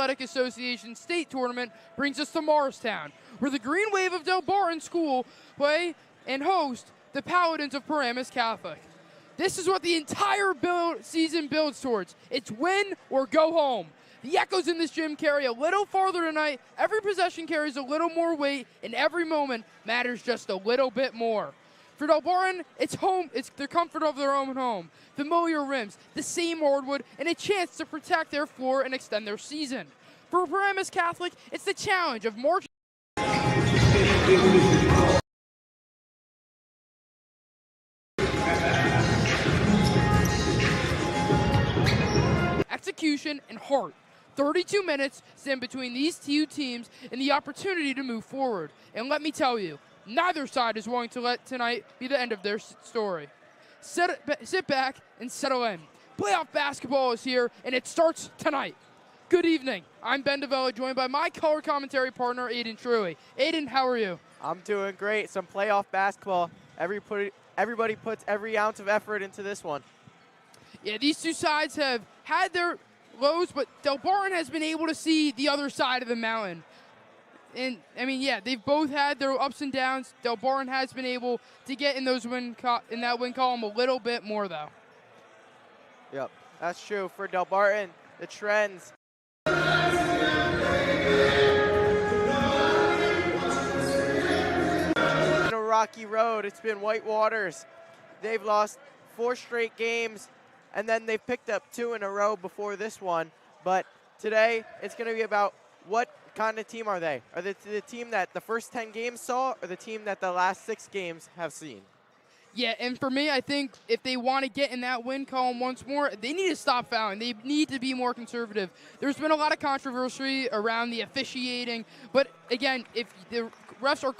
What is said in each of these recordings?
Athletic Association state tournament brings us to Morristown, where the Green Wave of Delbarton School play and host the Paladins of Paramus Catholic. This is what the entire season builds towards. It's win or go home. The Echoes in this gym carry a little farther tonight. Every possession carries a little more weight, and every moment matters just a little bit more. For Delbarton, it's home. It's the comfort of their own home, familiar rims, the same hardwood, and a chance to protect their floor and extend their season. For Paramus Catholic, it's the challenge of marching execution and heart. 32 minutes stand between these two teams and the opportunity to move forward. And let me tell you, neither side is willing to let tonight be the end of their story. Sit back and settle in. Playoff basketball is here, and it starts tonight. Good evening. I'm Ben DeVella, joined by my color commentary partner, Aiden Truey. Aiden, how are you? I'm doing great. Some playoff basketball. Everybody puts every ounce of effort into this one. Yeah, these two sides have had their lows, but Delbarton has been able to see the other side of the mountain. And, I mean, yeah, they've both had their ups and downs. Delbarton has been able to get in those in that win column a little bit more, though. Yep, that's true. For Delbarton, the trends. It's been a rocky road. It's been white waters. They've lost 4 straight games, and then they've picked up 2 in a row before this one. But today, it's going to be about what kind of team are they? Are they the team that the first 10 games saw, or the team that the last 6 games have seen? Yeah, and for me, I think if they want to get in that win column once more, they need to stop fouling. They need to be more conservative. There's been a lot of controversy around the officiating, but again, if the refs are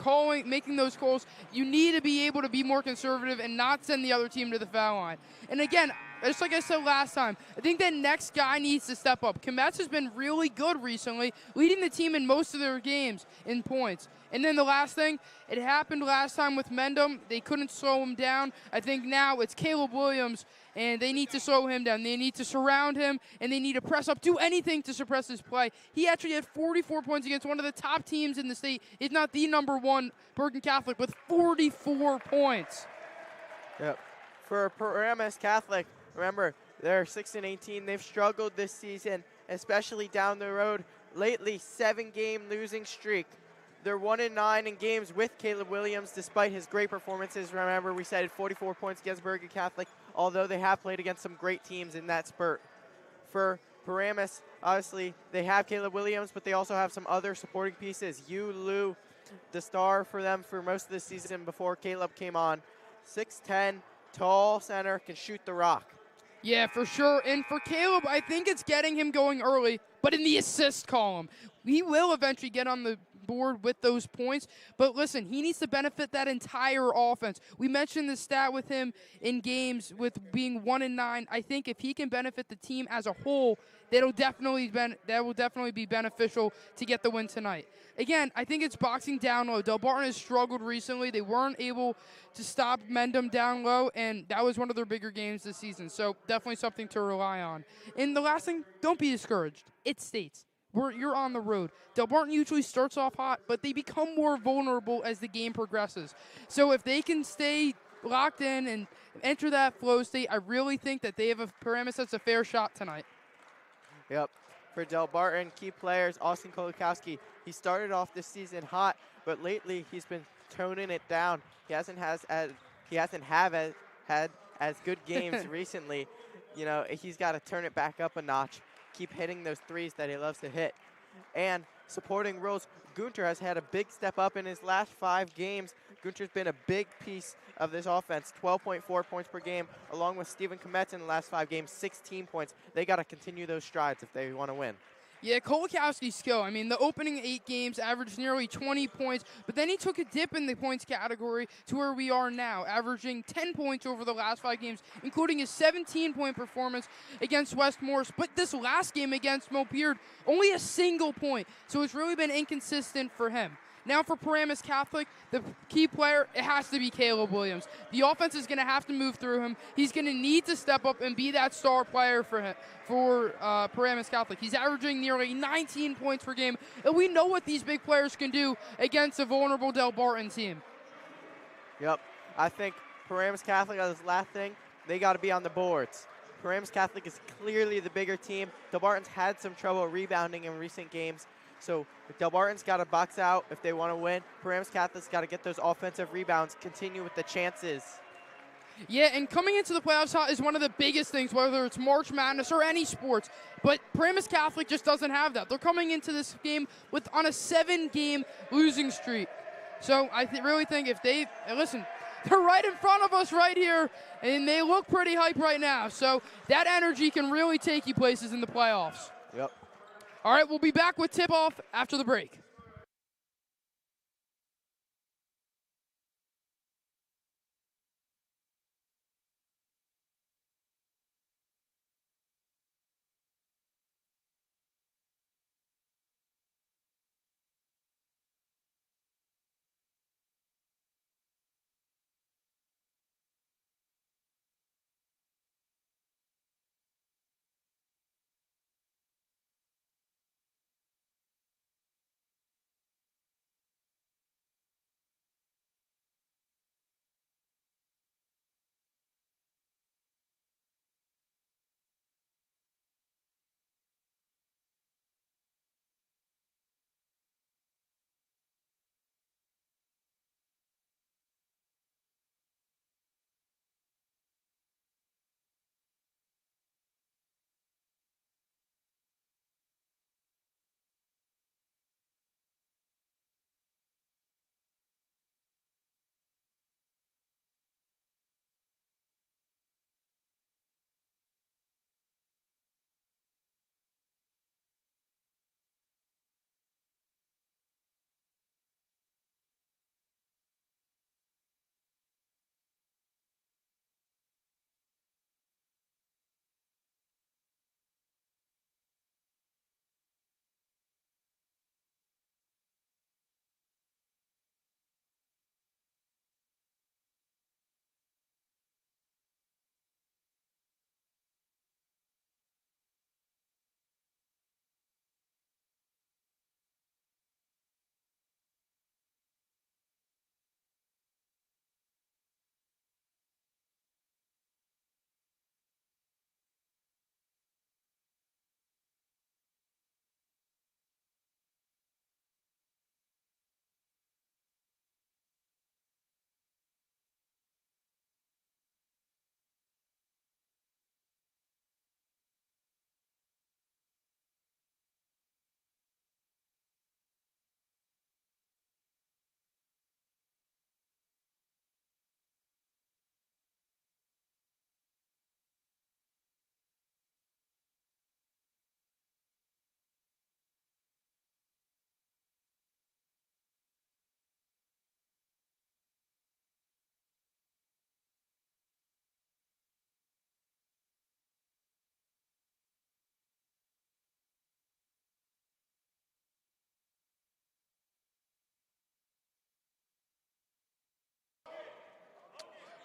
making those calls, you need to be able to be more conservative and not send the other team to the foul line. And again, just like I said last time, I think that next guy needs to step up. Kometz has been really good recently, leading the team in most of their games in points. And then the last thing, it happened last time with Mendham. They couldn't slow him down. I think now it's Caleb Williams, and they need to slow him down. They need to surround him, and they need to press up, do anything to suppress his play. He actually had 44 points against one of the top teams in the state, if not the #1 Bergen Catholic, with 44 points. Yep. For Paramus Catholic, remember, they're 6-18. They've struggled this season, especially down the road. Lately, 7-game losing streak. They're 1-9 in games with Caleb Williams, despite his great performances. Remember, we said 44 points against Bergen Catholic, although they have played against some great teams in that spurt. For Paramus, obviously, they have Caleb Williams, but they also have some other supporting pieces. Lou, the star for them for most of the season before Caleb came on. 6'10", tall center, can shoot the rock. Yeah, for sure. And for Caleb, I think it's getting him going early, but in the assist column. He will eventually get on the board with those points, but listen, he needs to benefit that entire offense. We mentioned the stat with him in games with being 1-9. I think if he can benefit the team as a whole, that will definitely be beneficial to get the win tonight. Again, I think it's boxing down low. Delbarton has struggled recently. They weren't able to stop Mendham down low, and that was one of their bigger games this season, so definitely something to rely on. And the last thing, don't be discouraged. It's states. You're on the road. Delbarton usually starts off hot, but they become more vulnerable as the game progresses. So if they can stay locked in and enter that flow state, I really think that they have a Paramus that's a fair shot tonight. Yep. For Delbarton, key players, Austin Kolakowski. He started off this season hot, but lately he's been toning it down. He hasn't had as good games recently. You know, he's got to turn it back up a notch. Keep hitting those threes that he loves to hit. And supporting roles, Gunter has had a big step up in his last 5 games. Gunter's been a big piece of this offense, 12.4 points per game, along with Steven Kometz in the last 5 games, 16 points. They got to continue those strides if they want to win. Yeah, Kolakowski's skill. I mean, the opening 8 games averaged nearly 20 points, but then he took a dip in the points category to where we are now, averaging 10 points over the last 5 games, including his 17-point performance against West Morris. But this last game against Montpelier, only a single point, so it's really been inconsistent for him. Now for Paramus Catholic, the key player, it has to be Caleb Williams. The offense is going to have to move through him. He's going to need to step up and be that star player for Paramus Catholic. He's averaging nearly 19 points per game, and we know what these big players can do against a vulnerable Delbarton team. Yep. I think Paramus Catholic, on this last thing, they got to be on the boards. Paramus Catholic is clearly the bigger team. Delbarton's had some trouble rebounding in recent games. So Delbarton's got to box out if they want to win. Paramus Catholic's got to get those offensive rebounds, continue with the chances. Yeah, and coming into the playoffs is one of the biggest things, whether it's March Madness or any sports. But Paramus Catholic just doesn't have that. They're coming into this game on a 7-game losing streak. So I really think if they, listen, they're right in front of us right here, and they look pretty hype right now. So that energy can really take you places in the playoffs. Yep. All right, we'll be back with tip-off after the break.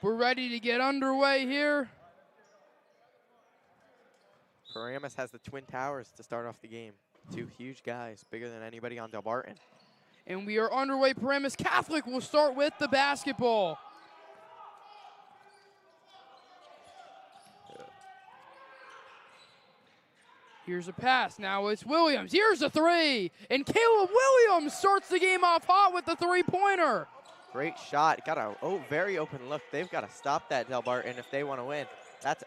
We're ready to get underway here. Paramus has the Twin Towers to start off the game. Two huge guys, bigger than anybody on Delbarton. And we are underway. Paramus Catholic will start with the basketball. Here's a pass. Now it's Williams. Here's a three. And Caleb Williams starts the game off hot with the three-pointer. Great shot. Got a very open look. They've got to stop that Delbarton if they want to win. That's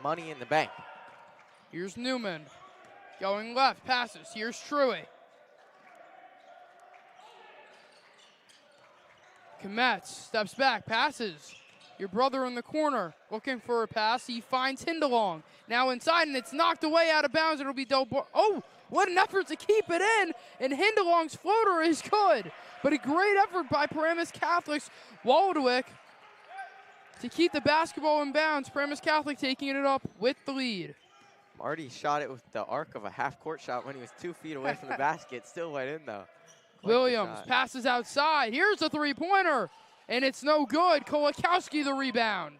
money in the bank. Here's Newman. Going left. Passes. Here's Truey. Kometz steps back. Passes. Your brother in the corner looking for a pass. He finds Hindalong. Now inside, and it's knocked away out of bounds. It'll be Delbarton. Oh, what an effort to keep it in. And Hindalong's floater is good. But a great effort by Paramus Catholic's Waldwick to keep the basketball in bounds. Paramus Catholic taking it up with the lead. Marty shot it with the arc of a half-court shot when he was 2 feet away from the basket. Still went in, though. Williams passes outside. Here's a three-pointer, and it's no good. Kolakowski the rebound.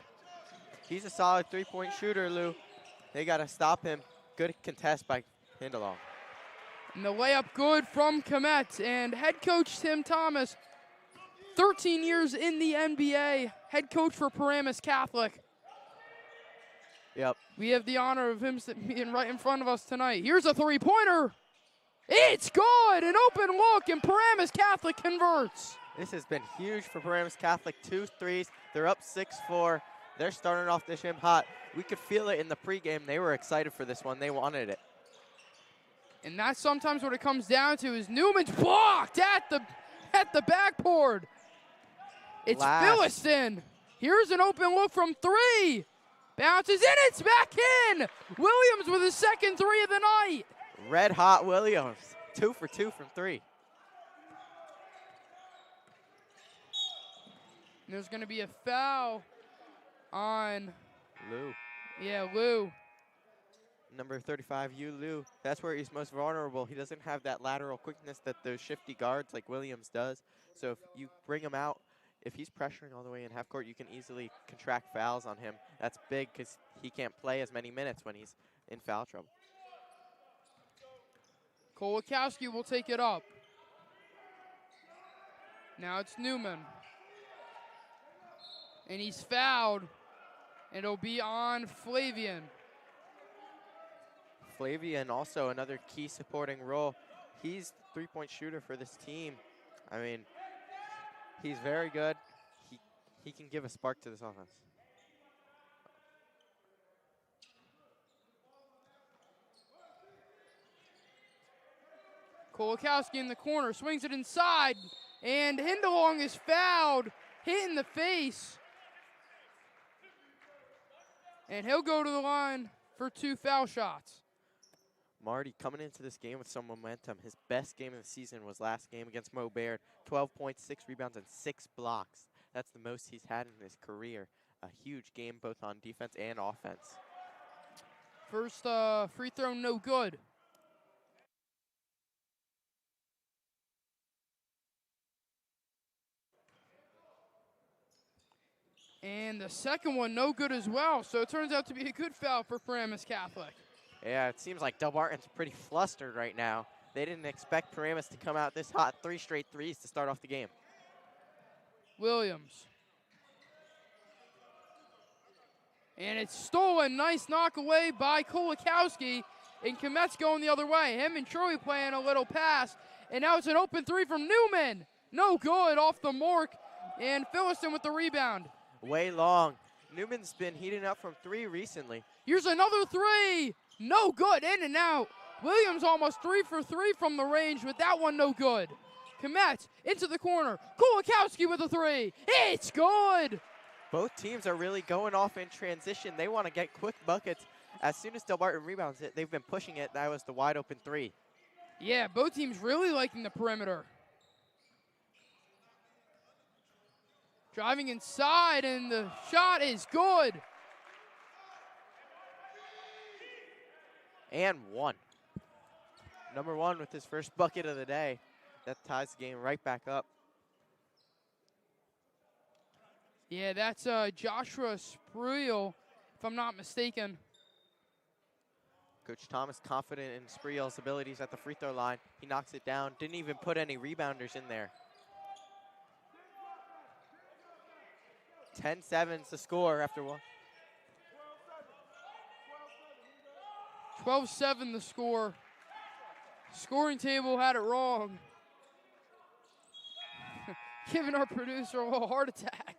He's a solid three-point shooter, Lou. They got to stop him. Good contest by Hindelong. And the layup good from Komet. And head coach Tim Thomas, 13 years in the NBA, head coach for Paramus Catholic. Yep. We have the honor of him being right in front of us tonight. Here's a three-pointer. It's good. An open look, and Paramus Catholic converts. This has been huge for Paramus Catholic. 2 threes. They're up 6-4. They're starting off this gym hot. We could feel it in the pregame. They were excited for this one. They wanted it. And that's sometimes what it comes down to is Newman's blocked at the backboard. It's Philliston. Here's an open look from three. Bounces in, it's back in. Williams with his second three of the night. Red hot Williams. 2 for 2 from three. And there's going to be a foul on Lou. Yeah, Lou. Number 35, Lou. That's where he's most vulnerable. He doesn't have that lateral quickness that those shifty guards like Williams does. So if you bring him out, if he's pressuring all the way in half court, you can easily contract fouls on him. That's big because he can't play as many minutes when he's in foul trouble. Kolakowski will take it up. Now it's Newman. And he's fouled. And it'll be on Flavian. Flavian also another key supporting role. He's the three-point shooter for this team. I mean, he's very good. He can give a spark to this offense. Kolakowski in the corner, swings it inside, and Hindelong is fouled, hit in the face. And he'll go to the line for 2 foul shots. Marty coming into this game with some momentum. His best game of the season was last game against Mo Baird. 12 points, 6 rebounds, and 6 blocks. That's the most he's had in his career. A huge game both on defense and offense. First free throw, no good. And the second one, no good as well. So it turns out to be a good foul for Paramus Catholic. Yeah, it seems like Delbarton's pretty flustered right now. They didn't expect Paramus to come out this hot. 3 straight threes to start off the game. Williams. And it's stolen. Nice knock away by Kolakowski. And Komet's going the other way. Him and Troy playing a little pass. And now it's an open three from Newman. No good off the mark. And Philliston with the rebound. Way long. Newman's been heating up from 3 recently. Here's another three. No good. In and out. Williams almost 3 for 3 from the range, but that one no good. Komet into the corner. Kolakowski with a three. It's good. Both teams are really going off in transition. They want to get quick buckets. As soon as Delbarton rebounds it, they've been pushing it. That was the wide open three. Yeah, both teams really liking the perimeter. Driving inside, and the shot is good. And one. Number 1 with his first bucket of the day. That ties the game right back up. Yeah, that's Joshua Spriel, if I'm not mistaken. Coach Thomas confident in Spriel's abilities at the free throw line. He knocks it down. Didn't even put any rebounders in there. 10-7's the score after one. 12-7 the score. Scoring table had it wrong. Giving our producer a little heart attack.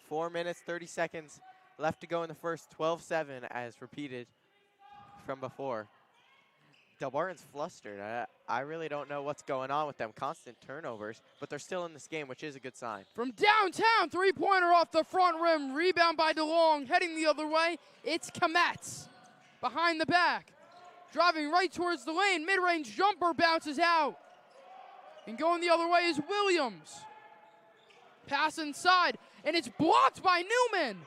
4 minutes, 30 seconds left to go in the first. 12-7 as repeated from before. Delbarton's flustered. I really don't know what's going on with them. Constant turnovers, but they're still in this game, which is a good sign. From downtown, three-pointer off the front rim. Rebound by DeLong. Heading the other way, it's Kometz. Behind the back. Driving right towards the lane. Mid-range jumper bounces out. And going the other way is Williams. Pass inside, and it's blocked by Newman.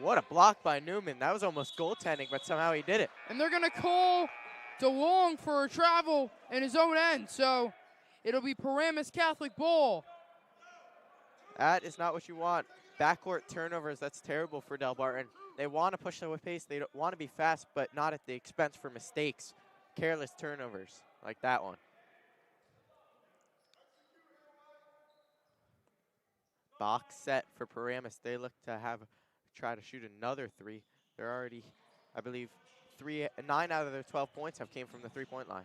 What a block by Newman. That was almost goaltending, but somehow he did it. And they're going to call DeLong for a travel in his own end. So it'll be Paramus Catholic ball. That is not what you want. Backcourt turnovers, that's terrible for Delbarton. They want to push the pace. They don't want to be fast, but not at the expense for mistakes. Careless turnovers like that one. Box set for Paramus. They look to try to shoot another three. They're already, I believe, 9 out of their 12 points have came from the three-point line.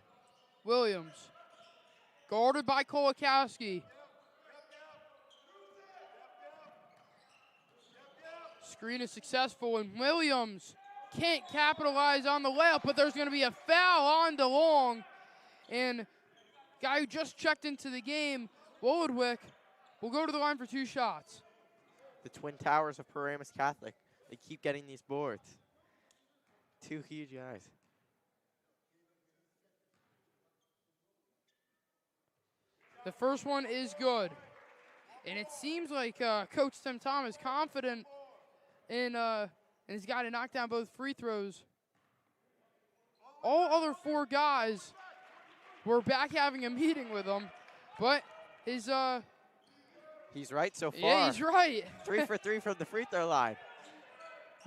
Williams, guarded by Kolakowski. Screen is successful, and Williams can't capitalize on the layup, but there's going to be a foul on DeLong. And guy who just checked into the game, Wolodwick, will go to the line for 2 shots. The Twin Towers of Paramus Catholic. They keep getting these boards. 2 huge guys. The first one is good. And it seems like Coach Tim Tom is confident in his guy to knock down both free throws. All other 4 guys were back having a meeting with him, but his he's right so far. Yeah, he's right. 3 for 3 from the free throw line.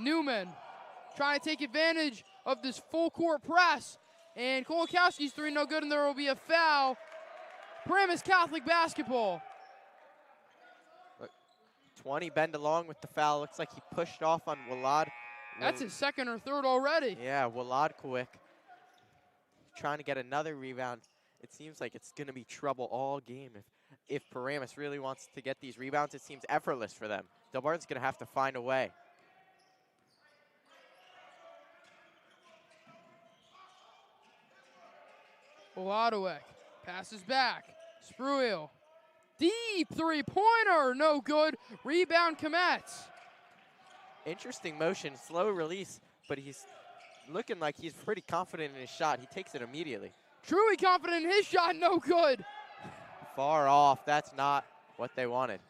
Newman trying to take advantage of this full court press, and Kolakowski's 3 no good, and there will be a foul. Paramus Catholic basketball. 20 bend along with the foul. Looks like he pushed off on Walad. That's his second or third already. Yeah, Walad quick. Trying to get another rebound. It seems like it's going to be trouble all game. If Paramus really wants to get these rebounds, it seems effortless for them. Delbarton's going to have to find a way. Walodwick passes back. Spruill. Deep three-pointer, no good. Rebound Comets. Interesting motion, slow release, but he's looking like he's pretty confident in his shot. He takes it immediately. Truly confident in his shot, no good. Far off, that's not what they wanted.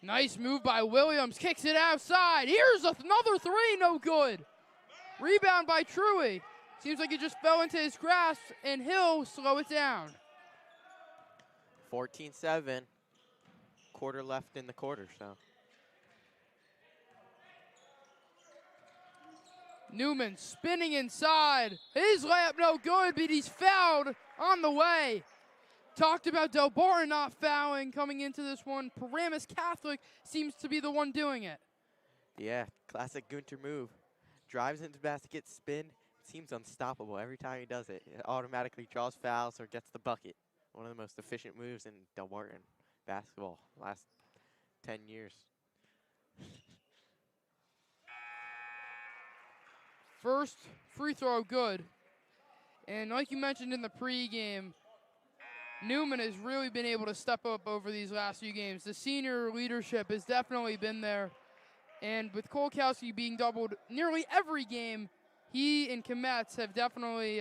Nice move by Williams, kicks it outside. Here's another 3, no good. Rebound by Truey. Seems like it just fell into his grasp, and he'll slow it down. 14-7, quarter left in the quarter, so. Newman spinning inside. His layup no good, but he's fouled on the way. Talked about Delbarton not fouling coming into this one. Paramus Catholic seems to be the one doing it. Yeah, classic Gunter move. Drives into the basket, spin. Seems unstoppable every time he does it. It automatically draws fouls or gets the bucket. One of the most efficient moves in Delbarton basketball last 10 years. First free throw good. And like you mentioned in the pregame, Newman has really been able to step up over these last few games. The senior leadership has definitely been there. And with Kolakowski being doubled nearly every game, he and Comets have definitely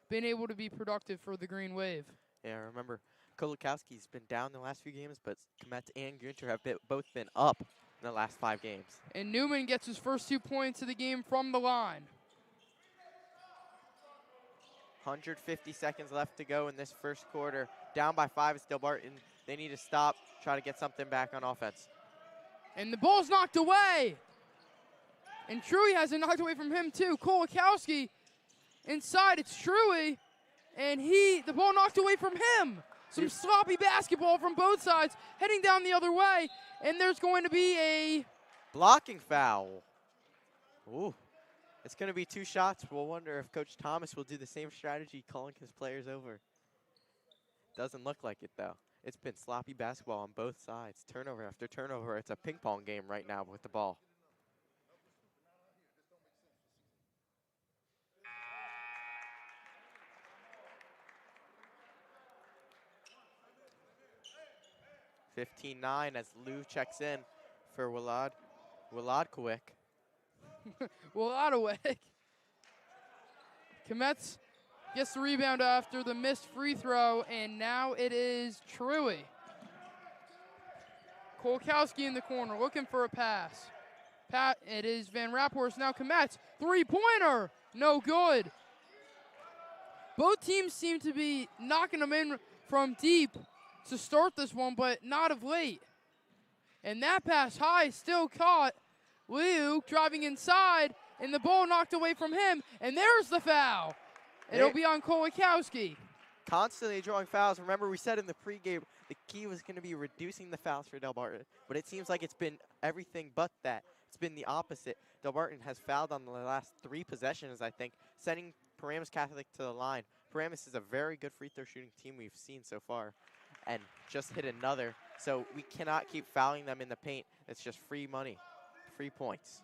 been able to be productive for the Green Wave. Yeah, remember, Kolakowski's been down the last few games, but Comets and Gunter have both been up in the last 5 games. And Newman gets his first 2 points of the game from the line. 150 seconds left to go in this first quarter. Down by 5 is Delbarton. They need to stop, try to get something back on offense. And the ball's knocked away. And Truey has it knocked away from him too. Kolakowski inside, it's Truey. And the ball knocked away from him. Some sloppy basketball from both sides, heading down the other way. And there's going to be a blocking foul. Ooh, it's going to be 2 shots. We'll wonder if Coach Thomas will do the same strategy, calling his players over. Doesn't look like it, though. It's been sloppy basketball on both sides. Turnover after turnover. It's a ping pong game right now with the ball. (15-9) as Lou checks in for Walodwick. Walodwick. Comets gets the rebound after the missed free throw, and now it is Truey. Kolakowski in the corner looking for a pass. It is Van Rapphorst, now Kometz. Three-pointer, no good. Both teams seem to be knocking them in from deep to start this one, but not of late. And that pass high, still caught. Liu driving inside, and the ball knocked away from him, and there's the foul. It'll be on Kolakowski. Constantly drawing fouls. Remember, we said in the pregame the key was going to be reducing the fouls for Delbarton, but it seems like it's been everything but that. It's been the opposite. Delbarton has fouled on the last 3 possessions, I think, sending Paramus Catholic to the line. Paramus is a very good free throw shooting team we've seen so far, and just hit another. So we cannot keep fouling them in the paint. It's just free money, free points.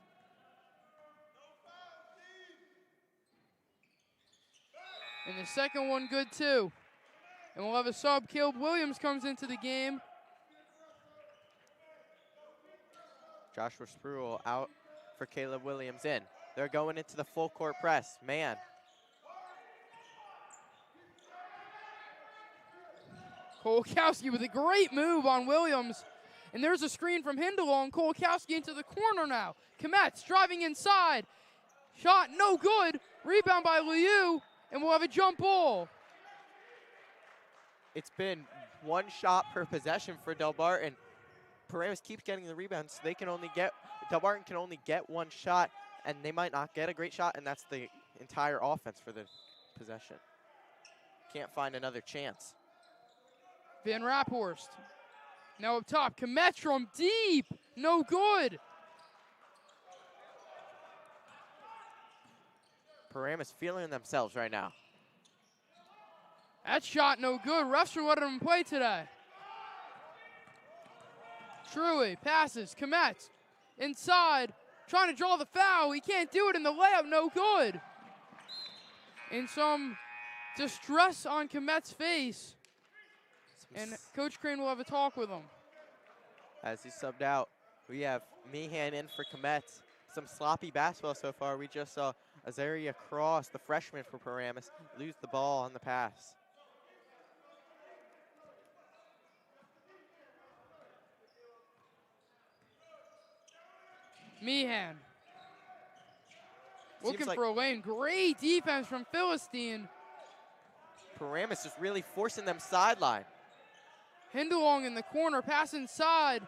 And the second one good too. And we'll have a sub. Caleb Williams comes into the game. Joshua Spruill out for Caleb Williams in. They're going into the full court press. Man. Kolakowski with a great move on Williams. And there's a screen from Hindalong. Kolakowski into the corner now. Kometz driving inside. Shot no good. Rebound by Liu. And we'll have a jump ball. It's been 1 shot per possession for Delbarton. Paramus keeps getting the rebounds, so they can only get, Delbarton can only get 1 shot, and they might not get a great shot, and that's the entire offense for the possession. Can't find another chance. Van Rapphorst. Now up top, Kometz from deep. No good. Paramus feeling themselves right now. That shot no good. Refs are letting him play today. Truly passes. Kometz inside, trying to draw the foul. He can't do it in the layup. No good. And some distress on Kometz's face. And Coach Crane will have a talk with him. As he subbed out, we have Meehan in for Kometz. Some sloppy basketball so far. We just saw Azaria Cross, the freshman for Paramus, lose the ball on the pass. Meehan. Looking like for a lane. Great defense from Philistine. Paramus is really forcing them sideline. Hindalong in the corner, pass inside.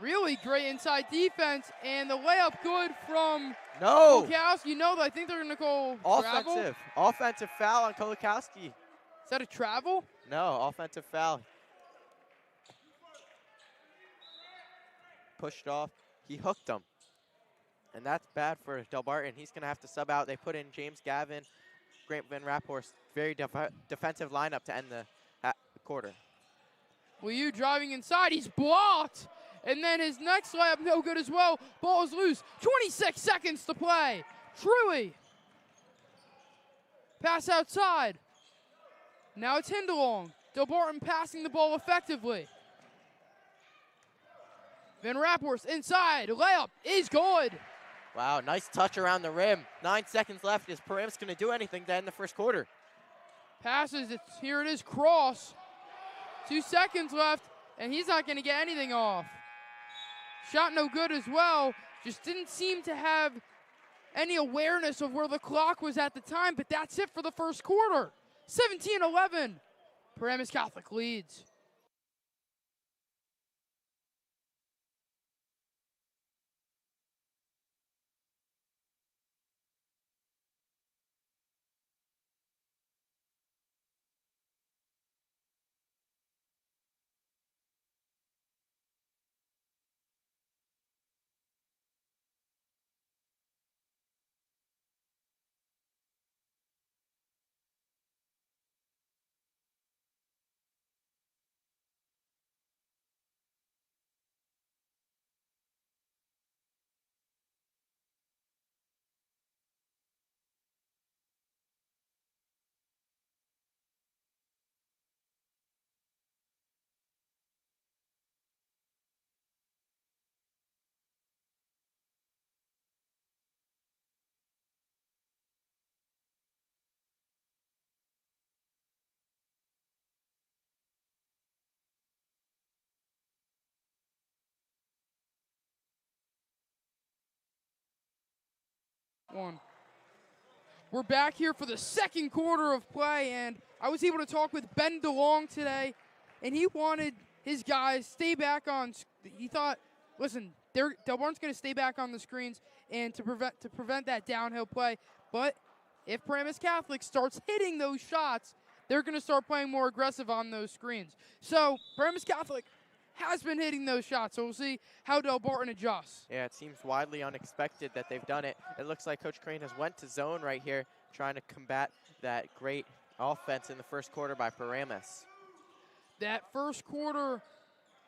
Really great inside defense, and the layup good from Kolakowski. No, I think they're going to go travel. Offensive foul on Kolakowski. Is that a travel? No, offensive foul. Pushed off. He hooked him. And that's bad for Delbarton. He's going to have to sub out. They put in James Gavin, Grant Van Rapphorst. Very defensive lineup to end the quarter. Liu driving inside. He's blocked. And then his next layup, no good as well. Ball is loose. 26 seconds to play. Truly. Pass outside. Now it's Hindalong. Delbarton passing the ball effectively. Van Rapphorst inside. Layup is good. Wow, nice touch around the rim. 9 seconds left. Is Paramus going to do anything to end the first quarter? Passes. Here it is. Cross. 2 seconds left, and he's not going to get anything off. Shot no good as well. Just didn't seem to have any awareness of where the clock was at the time, but that's it for the first quarter. 17-11. Paramus Catholic leads. one. We're back here for the second quarter of play, and I was able to talk with Ben DeLong today, and he wanted his guys stay back on. He thought, listen, Delbarton's going to stay back on the screens and to prevent that downhill play. But if Paramus Catholic starts hitting those shots, they're going to start playing more aggressive on those screens. So Paramus Catholic has been hitting those shots, so we'll see how Delbarton adjusts. Yeah, it seems widely unexpected that they've done it. It looks like Coach Crane has went to zone right here, trying to combat that great offense in the first quarter by Paramus. That first quarter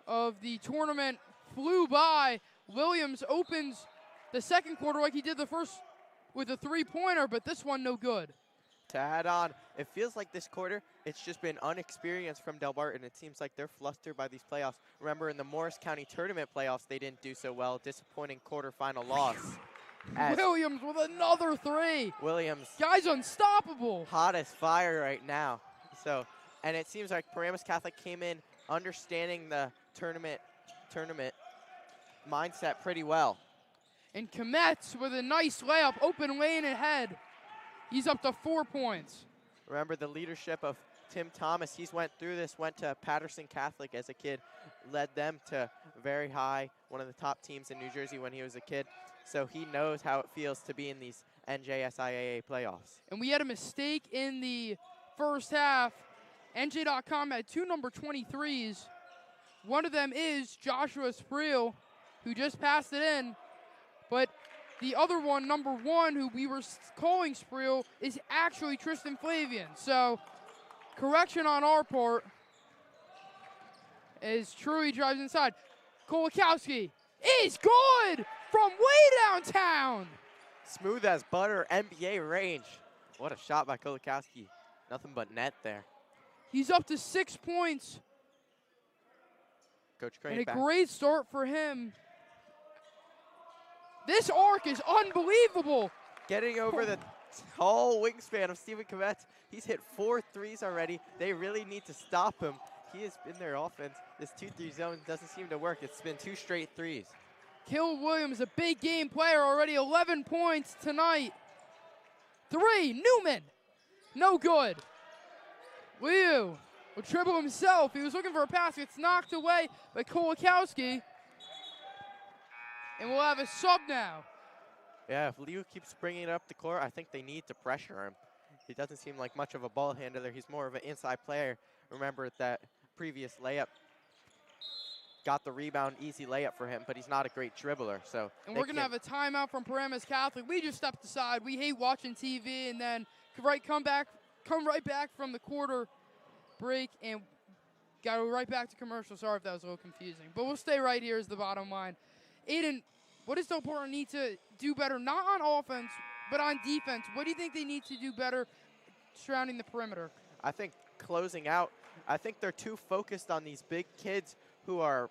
of the tournament flew by. Williams opens the second quarter like he did the first with a three-pointer, but this one no good. To add on, it feels like this quarter, it's just been unexperienced from Delbarton. It seems like they're flustered by these playoffs. Remember, in the Morris County Tournament playoffs, they didn't do so well. Disappointing quarterfinal loss. Williams with another three. Williams. Guy's unstoppable. Hot as fire right now. So, and it seems like Paramus Catholic came in understanding the tournament mindset pretty well. And Kometz with a nice layup, open lane ahead. He's up to 4 points. Remember the leadership of Tim Thomas. He's went to Patterson Catholic as a kid, led them to very high, one of the top teams in New Jersey when he was a kid. So he knows how it feels to be in these NJSIAA playoffs. And we had a mistake in the first half. NJ.com had two number 23s. One of them is Joshua Spreel, who just passed it in. But the other one, number 1, who we were calling Spreel, is actually Tristan Flavian. So, correction on our part as Truey drives inside. Kolakowski is good from way downtown. Smooth as butter, NBA range. What a shot by Kolakowski. Nothing but net there. He's up to 6 points. Coach Crane and a back. Great start for him. This arc is unbelievable. Getting over the tall wingspan of Stephen Kometz. He's hit 4 threes already. They really need to stop him. He has been their offense. This 2-3 zone doesn't seem to work. It's been 2 straight threes. Caleb Williams, a big game player, already 11 points tonight. 3, Newman, no good. Liu will dribble himself. He was looking for a pass. It's knocked away by Kolakowski. And we'll have a sub now. Yeah, if Liu keeps bringing it up the court, I think they need to pressure him. He doesn't seem like much of a ball handler. He's more of an inside player. Remember that previous layup got the rebound, easy layup for him, but he's not a great dribbler. So and we're going to have a timeout from Paramus Catholic. We just stepped aside. We hate watching TV, and then come right back from the quarter break and got right back to commercial. Sorry if that was a little confusing. But we'll stay right here is the bottom line. Aiden, what does Delbarton need to do better, not on offense, but on defense? What do you think they need to do better surrounding the perimeter? I think closing out, I think they're too focused on these big kids who are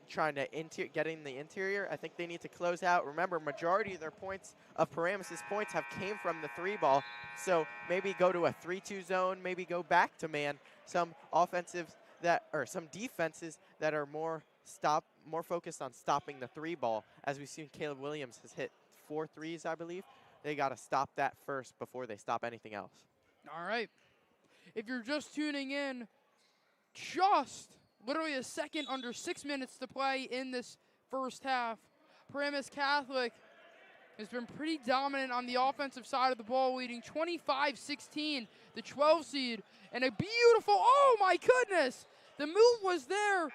trying to get in the interior. I think they need to close out. Remember, majority of their points, of Paramus' points, have came from the 3-ball. So maybe go to a 3-2 zone, maybe go back to man. Some some defenses that are more focused on stopping the 3-ball. As we've seen, Caleb Williams has hit 4 threes, I believe. They got to stop that first before they stop anything else. All right. If you're just tuning in, just literally a second under 6 minutes to play in this first half. Paramus Catholic has been pretty dominant on the offensive side of the ball, leading 25-16, the 12 seed, and a beautiful, oh my goodness, the move was there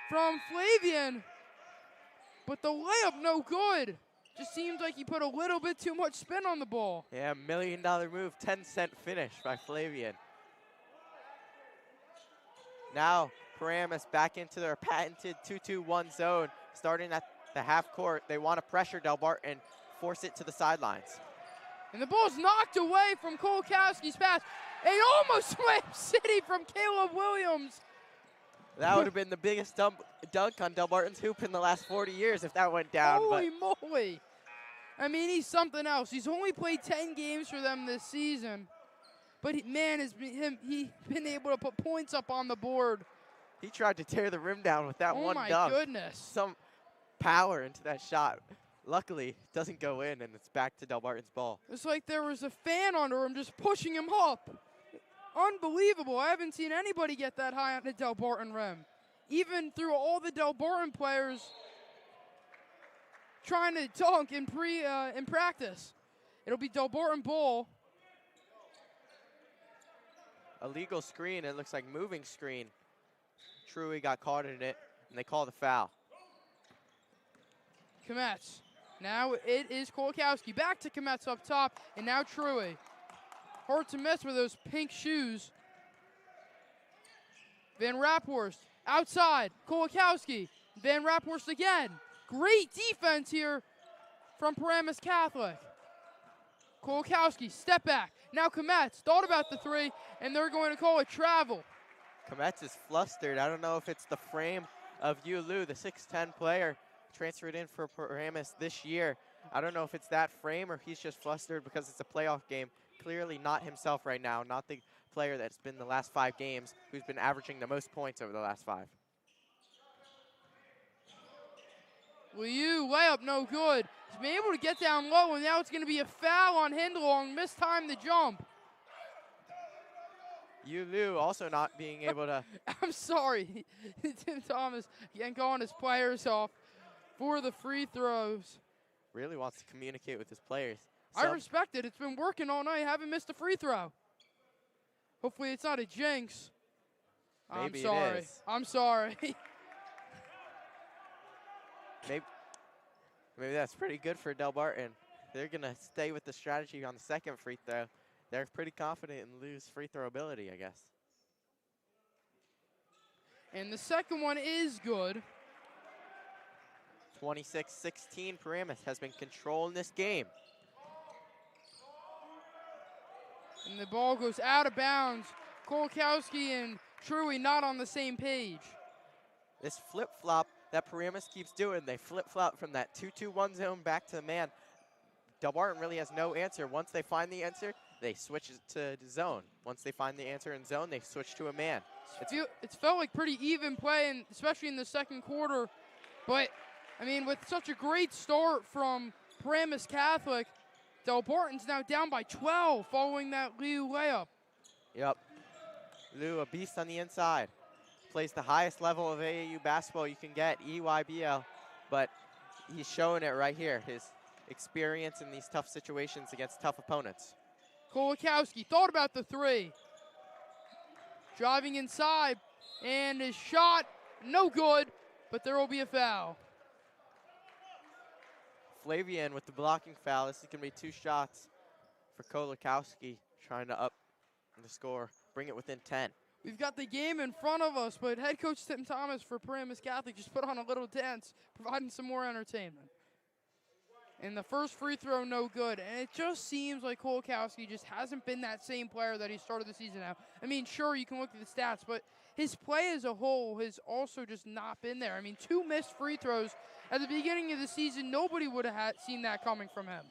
from Flavian, but the layup no good. Just seems like he put a little bit too much spin on the ball. Yeah, $1 million move, 10-cent finish by Flavian. Now Paramus back into their patented 2-2-1 zone, starting at the half court. They want to pressure Delbarton, force it to the sidelines. And the ball's knocked away from Kolakowski's pass. It almost went city from Caleb Williams. That would have been the biggest dunk on Delbarton's hoop in the last 40 years if that went down. Holy moly. I mean, he's something else. He's only played 10 games for them this season. But, he's been able to put points up on the board. He tried to tear the rim down with that one dunk. Oh, my goodness. Some power into that shot. Luckily, it doesn't go in, and it's back to Delbarton's ball. It's like there was a fan under him just pushing him up. Unbelievable. I haven't seen anybody get that high on the Delbarton rim. Even through all the Delbarton players trying to dunk in practice. It'll be Delbarton ball. Illegal screen, it looks like moving screen. Truey got caught in it, and they call the foul. Kometz. Now it is Kolakowski. Back to Kometz up top, and now Truey. Hard to miss with those pink shoes. Van Raphorst outside. Kolakowski. Van Raphorst again. Great defense here from Paramus Catholic. Kolakowski, step back. Now Kometz thought about the three, and they're going to call it travel. Kometz is flustered. I don't know if it's the frame of Yulu, the 6'10 player, transferred in for Paramus this year. I don't know if it's that frame or he's just flustered because it's a playoff game. Clearly not himself right now, not the player that's been the last 5 games who's been averaging the most points over the last 5. Liu, layup no good. He's been able to get down low, and now it's going to be a foul on Hindlong. Mistimed the jump. Yulu also not being able to. I'm sorry. Tim Thomas again calling his players off for the free throws. Really wants to communicate with his players. I respect it. It's been working all night. Haven't missed a free throw. Hopefully it's not a jinx. Maybe I'm sorry. it is. I'm sorry. Maybe that's pretty good for Delbarton. They're going to stay with the strategy on the second free throw. They're pretty confident in Lou's free throw ability, I guess. And the second one is good. 26-16, Paramus has been controlling this game. And the ball goes out of bounds. Kolakowski and Truey not on the same page. This flip-flop that Paramus keeps doing, they flip-flop from that 2-2-1 zone back to the man. Delbarton really has no answer. Once they find the answer, they switch it to zone. Once they find the answer in zone, they switch to a man. It's felt like pretty even play, and especially in the second quarter. But, I mean, with such a great start from Paramus Catholic, Delbarton's now down by 12 following that Liu layup. Yep. Liu, a beast on the inside. Plays the highest level of AAU basketball you can get, EYBL. But he's showing it right here, his experience in these tough situations against tough opponents. Kolakowski thought about the three. Driving inside, and his shot, no good, but there will be a foul. Flavian with the blocking foul. This is going to be 2 shots for Kolakowski, trying to up the score, bring it within 10. We've got the game in front of us, but head coach Tim Thomas for Paramus Catholic just put on a little dance, providing some more entertainment. And the first free throw, no good. And it just seems like Kolakowski just hasn't been that same player that he started the season out. I mean, sure, you can look at the stats, but his play as a whole has also just not been there. I mean, 2 missed free throws at the beginning of the season. Nobody would have seen that coming from him.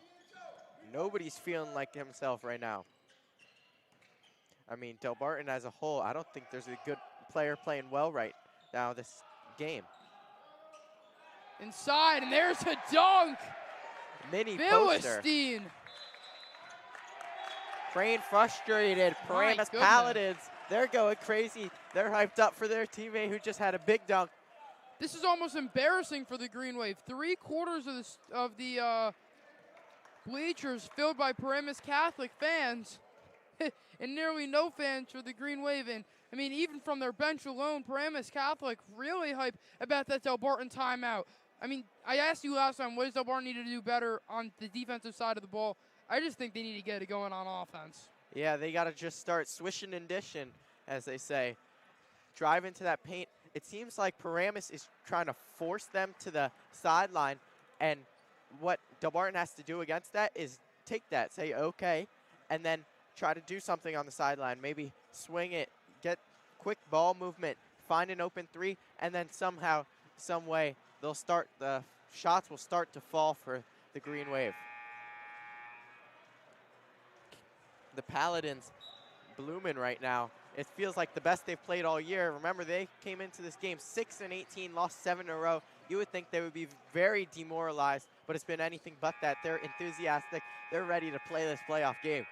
Nobody's feeling like himself right now. I mean, Delbarton as a whole, I don't think there's a good player playing well right now this game. Inside, and there's a dunk. Mini poster. Philistine. Crane frustrated. Paramus Paladins, they're going crazy. They're hyped up for their teammate who just had a big dunk. This is almost embarrassing for the Green Wave. 3/4 of the bleachers filled by Paramus Catholic fans, and nearly no fans for the Green Wave. And I mean, even from their bench alone, Paramus Catholic really hyped about that Delbarton timeout. I mean, I asked you last time, what does Delbarton need to do better on the defensive side of the ball? I just think they need to get it going on offense. Yeah, they got to just start swishing and dishing, as they say. Drive into that paint. It seems like Paramus is trying to force them to the sideline, and what Delbarton has to do against that is take that, say okay, and then try to do something on the sideline. Maybe swing it, get quick ball movement, find an open 3, and then somehow, some way, the shots will start to fall for the Green Wave. The Paladins blooming right now. It feels like the best they've played all year. Remember, they came into this game 6-18, lost 7 in a row. you would think they would be very demoralized, but it's been anything but that. They're enthusiastic. They're ready to play this playoff game.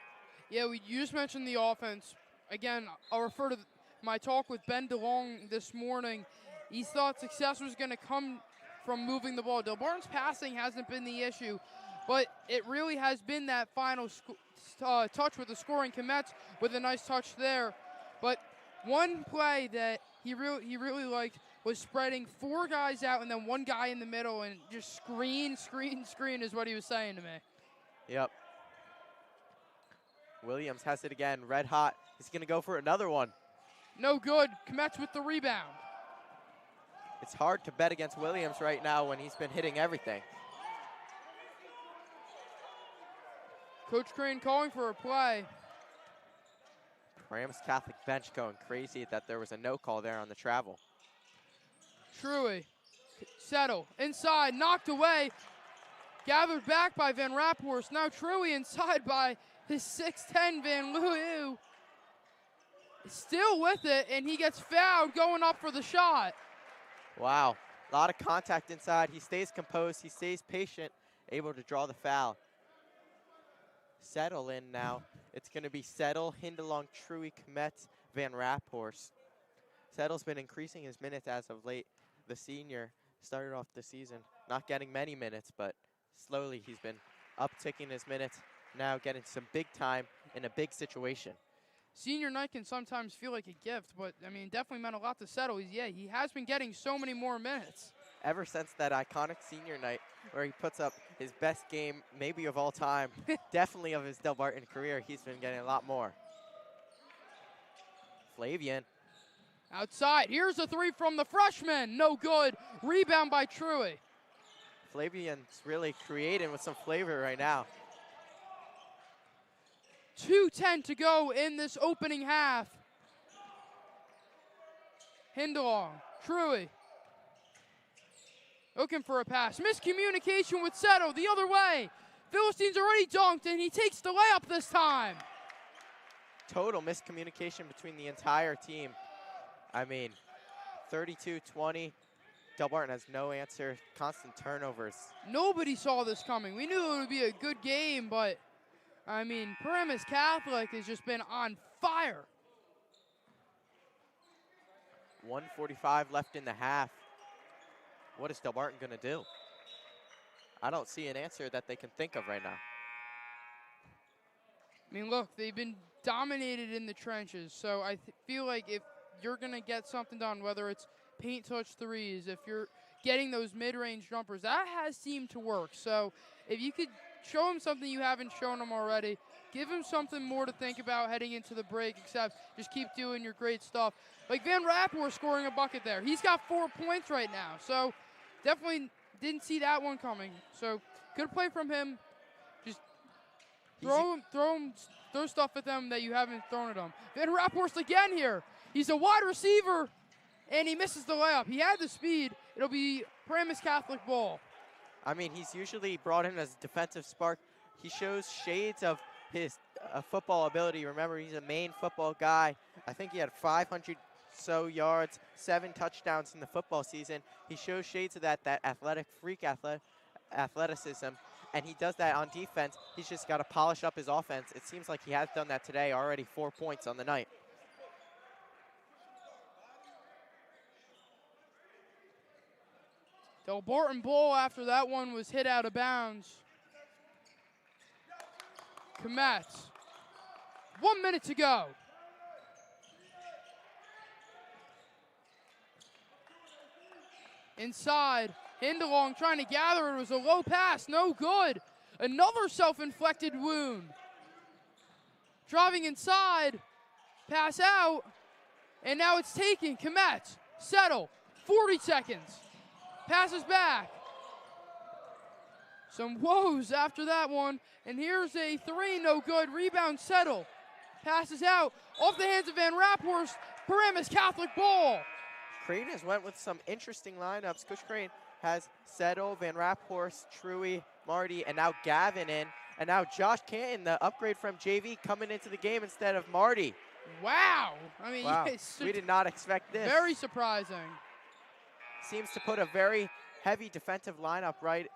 Yeah, you just mentioned the offense. Again, I'll refer to my talk with Ben DeLong this morning. He thought success was going to come from moving the ball. Delbarton's passing hasn't been the issue, but it really has been that final touch with the scoring. Kometz with a nice touch there. But one play that he really liked was spreading 4 guys out and then 1 guy in the middle and just screen is what he was saying to me. Yep. Williams has it again, red hot. He's going to go for another one. No good. Kometz with the rebound. It's hard to bet against Williams right now when he's been hitting everything. Coach Crane calling for a play. Paramus Catholic bench going crazy that there was a no call there on the travel. Truey, settle, inside, knocked away. Gathered back by Van Raphorst. Now Truey inside by his 6'10" Van Loo. Still with it, and he gets fouled going up for the shot. Wow, a lot of contact inside. He stays composed, he stays patient, able to draw the foul. Settle in now. It's going to be Settle, Hindalong, Truey, Kometz, Van Raphorst. Settle's been increasing his minutes as of late. The senior started off the season not getting many minutes, but slowly he's been upticking his minutes, now getting some big time in a big situation. Senior night can sometimes feel like a gift, but, I mean, definitely meant a lot to Settle. He has been getting so many more minutes. Ever since that iconic senior night where he puts up his best game, maybe of all time, definitely of his Delbarton career, he's been getting a lot more. Flavian. Outside, here's a 3 from the freshman, no good. Rebound by Truey. Flavian's really creating with some flavor right now. 2:10 to go in this opening half. Hindalong, Truey. Looking for a pass. Miscommunication with Settle the other way. Philistine's already dunked, and he takes the layup this time. Total miscommunication between the entire team. I mean, 32-20. Delbarton has no answer. Constant turnovers. Nobody saw this coming. We knew it would be a good game, but, I mean, Paramus Catholic has just been on fire. 1:45 left in the half. What is Delbarton going to do? I don't see an answer that they can think of right now. I mean, look, they've been dominated in the trenches, so I feel like if you're going to get something done, whether it's paint touch threes, if you're getting those mid-range jumpers, that has seemed to work. So if you could show him something you haven't shown him already, give him something more to think about heading into the break, except just keep doing your great stuff. Like Van Raphorst scoring a bucket there. He's got 4 points right now, so definitely didn't see that one coming. So good play from him. Just throw stuff at them that you haven't thrown at them. Van Raphorst again here. He's a wide receiver, and he misses the layup. He had the speed. It'll be Paramus Catholic ball. I mean, he's usually brought in as a defensive spark. He shows shades of his football ability. Remember, he's a Maine football guy. I think he had 500 so yards, 7 touchdowns in the football season. He shows shades of that athleticism, and he does that on defense. He's just got to polish up his offense. It seems like he has done that today, already 4 points on the night. Delbarton ball after that one was hit out of bounds. Kometz. 1 minute to go. Inside, Hindalong trying to gather. It was a low pass, no good. Another self-inflicted wound. Driving inside, pass out, and now it's taken. Kometz, settle, 40 seconds. Passes back. Some woes after that one. And here's a 3, no good. Rebound, Settle. Passes out. Off the hands of Van Raphorst. Paramus Catholic ball. Crane has went with some interesting lineups. Coach Crane has Settle, Van Raphorst, Truey, Marty, and now Gavin in. And now Josh Canton, the upgrade from JV, coming into the game instead of Marty. Wow. I mean, wow. Yes, we did not expect this. Very surprising. Seems to put a very heavy defensive lineup right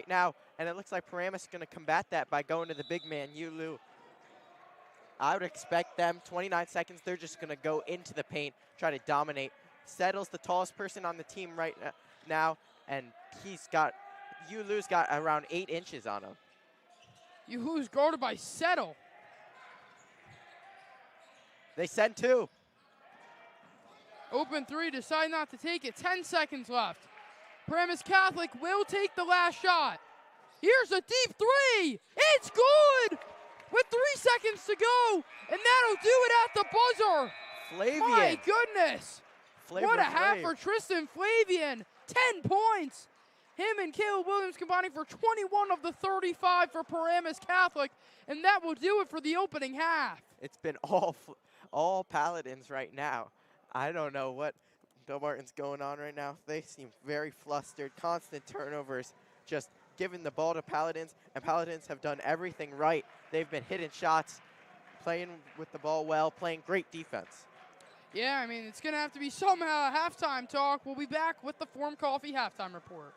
now, and it looks like Paramus is going to combat that by going to the big man, Yulu. I would expect them, 29 seconds, they're just going to go into the paint, try to dominate. Settle's the tallest person on the team right now, and Yulu's got around 8 inches on him. Yulu's guarded by Settle. They send 2. Open 3, decide not to take it. 10 seconds left. Paramus Catholic will take the last shot. Here's a deep 3. It's good! With 3 seconds to go, and that'll do it at the buzzer. Flavian. My goodness. What a half Flav. for Tristan Flavian. 10 points. Him and Caleb Williams combining for 21 of the 35 for Paramus Catholic, and that will do it for the opening half. It's been all Paladins right now. I don't know what Delbarton's going on right now. They seem very flustered. Constant turnovers, just giving the ball to Paladins, and Paladins have done everything right. They've been hitting shots, playing with the ball well, playing great defense. Yeah, I mean, it's going to have to be somehow halftime talk. We'll be back with the Forum Coffee halftime report.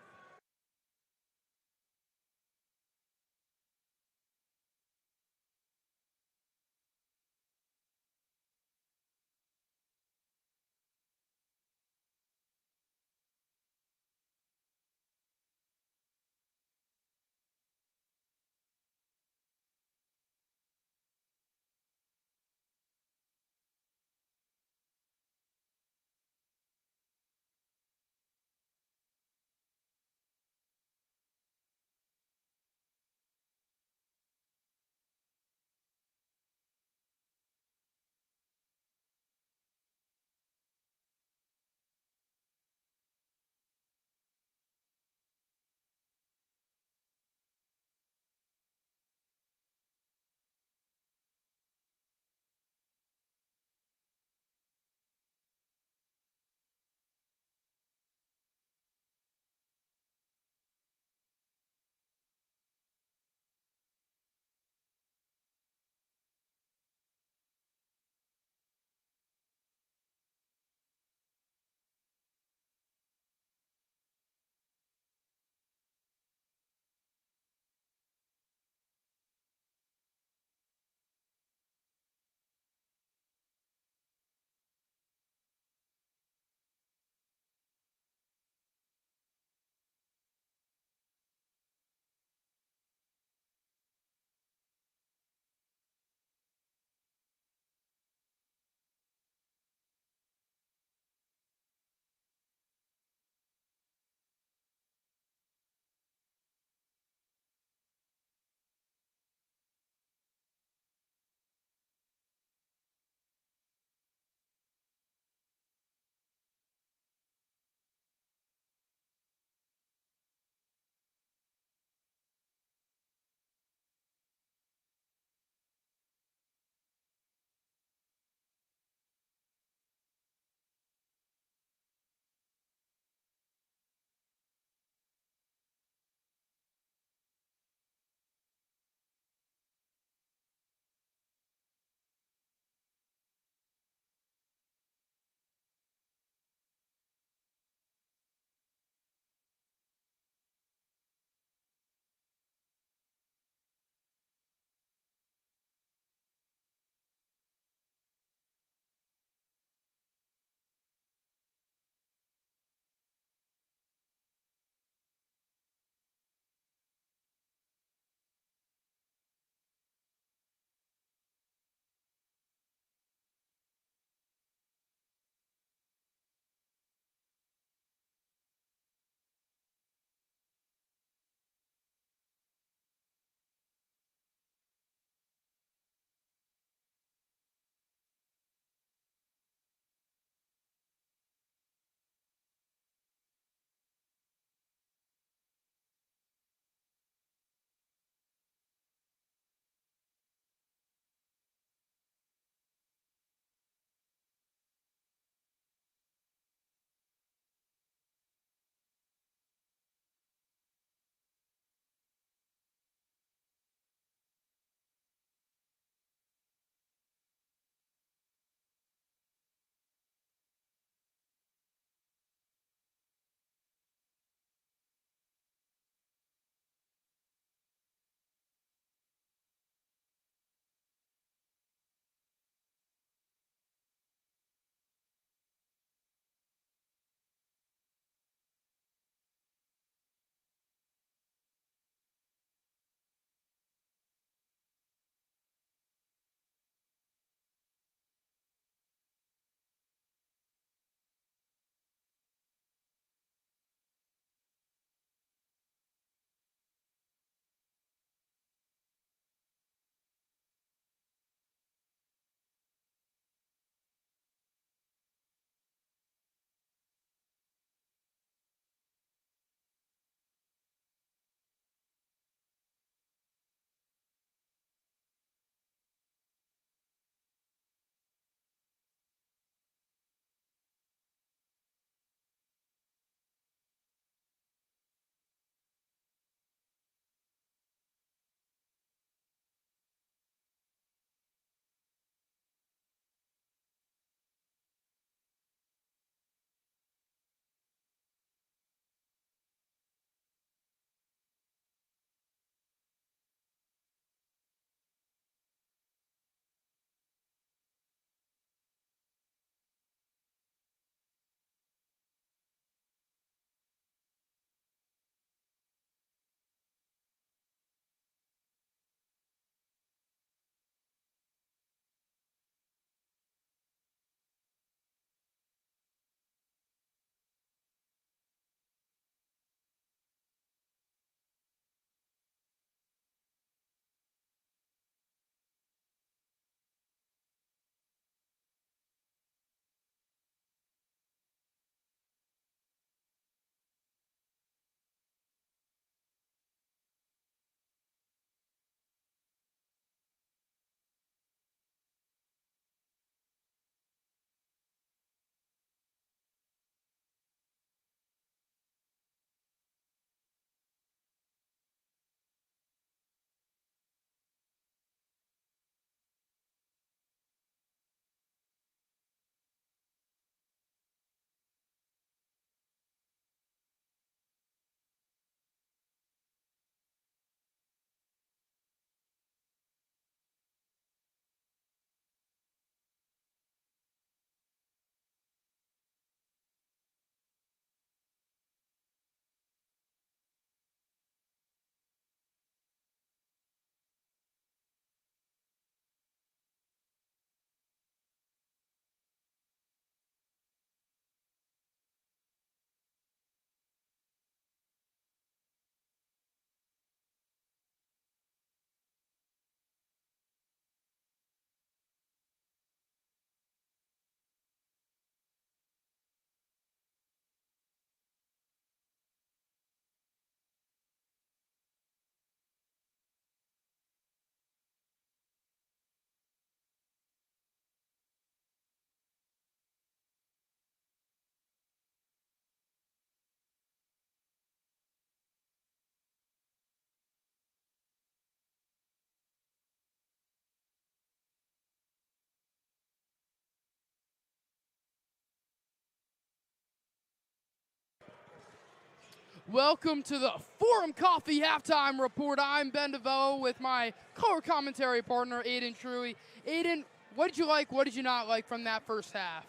Welcome to the Forum Coffee Halftime Report. I'm Ben DeVello with my color commentary partner, Aiden Truey. Aiden, what did you like, what did you not like from that first half?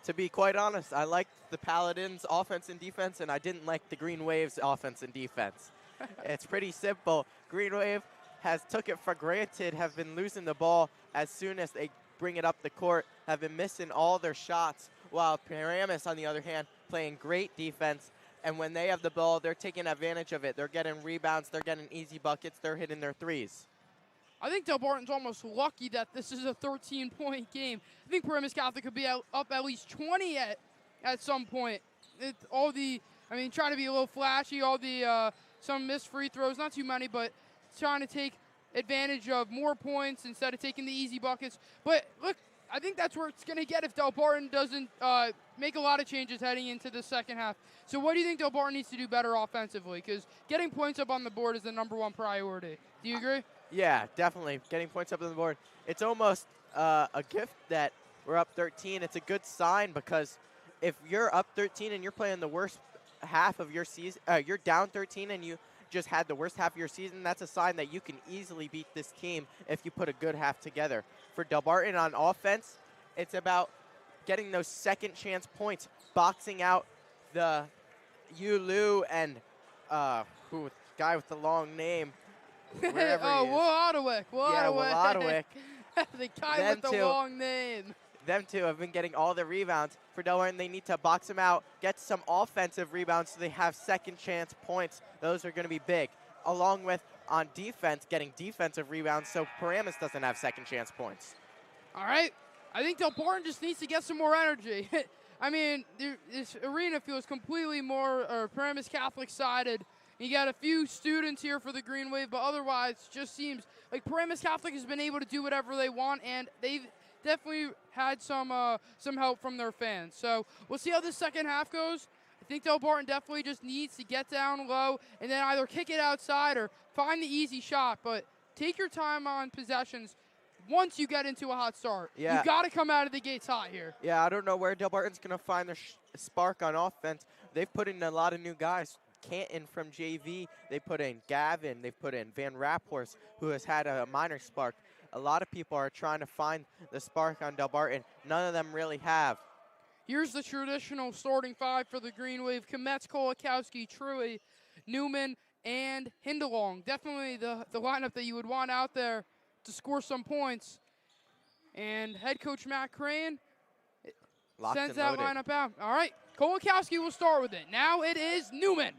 To be quite honest, I liked the Paladins' offense and defense, and I didn't like the Green Wave's offense and defense. It's pretty simple. Green Wave has took it for granted, have been losing the ball as soon as they bring it up the court, have been missing all their shots, while Paramus, on the other hand, playing great defense. And when they have the ball, they're taking advantage of it. They're getting rebounds, they're getting easy buckets, they're hitting their threes. I think Delbarton's almost lucky that this is a 13-point game. I think Paramus Catholic could be up at least 20 at some point. Trying to be a little flashy, some missed free throws, not too many, but trying to take advantage of more points instead of taking the easy buckets. But look, I think that's where it's going to get if Delbarton doesn't make a lot of changes heading into the second half. So what do you think Delbarton needs to do better offensively? Because getting points up on the board is the #1 priority. Do you agree? Yeah, definitely. Getting points up on the board. It's almost a gift that we're up 13. It's a good sign because if you're up 13 and you're playing the worst half of your season, you're down 13 and you just had the worst half of your season, that's a sign that you can easily beat this team if you put a good half together. For Delbarton on offense, it's about getting those second chance points, boxing out the Yulu and guy with the long name. Wolodowick. Yeah, Wolodowick. The guy with the long name. Them two have been getting all the rebounds. For Delbarton, they need to box them out, get some offensive rebounds so they have second chance points. Those are going to be big. Along with, on defense, getting defensive rebounds so Paramus doesn't have second chance points. All right. I think Delbarton just needs to get some more energy. I mean, this arena feels completely more Paramus Catholic sided. You got a few students here for the Green Wave, but otherwise it just seems like Paramus Catholic has been able to do whatever they want, and they've definitely had some help from their fans. So we'll see how this second half goes. I think Delbarton definitely just needs to get down low and then either kick it outside or find the easy shot. But take your time on possessions once you get into a hot start. Yeah. You got to come out of the gates hot here. Yeah, I don't know where Delbarton's going to find their spark on offense. They've put in a lot of new guys. Canton from JV, they put in Gavin, they've put in Van Raphorst, who has had a minor spark. A lot of people are trying to find the spark on Delbarton. None of them really have. Here's the traditional starting five for the Green Wave. Kometz, Kolakowski, Truey, Newman, and Hindalong. Definitely the lineup that you would want out there to score some points. And head coach Matt Crane sends that lineup out. All right, Kolakowski will start with it. Now it is Newman.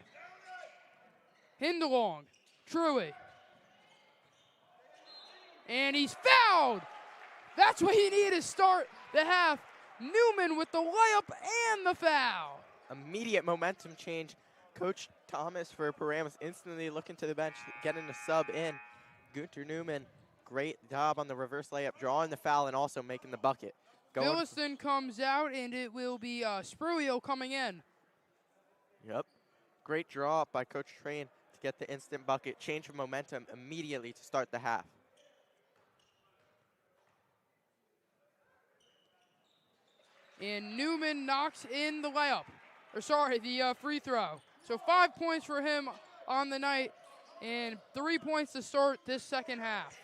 Hindalong, Truey. And he's fouled. That's what he needed to start the half. Newman with the layup and the foul. Immediate momentum change. Coach Thomas for Paramus instantly looking to the bench, getting the sub in. Gunter Newman, great job on the reverse layup, drawing the foul and also making the bucket. Williston comes out, and it will be Spruio coming in. Yep. Great draw up by Coach Train to get the instant bucket. Change of momentum immediately to start the half. And Newman knocks in the layup. The free throw. So 5 points for him on the night, and 3 points to start this second half.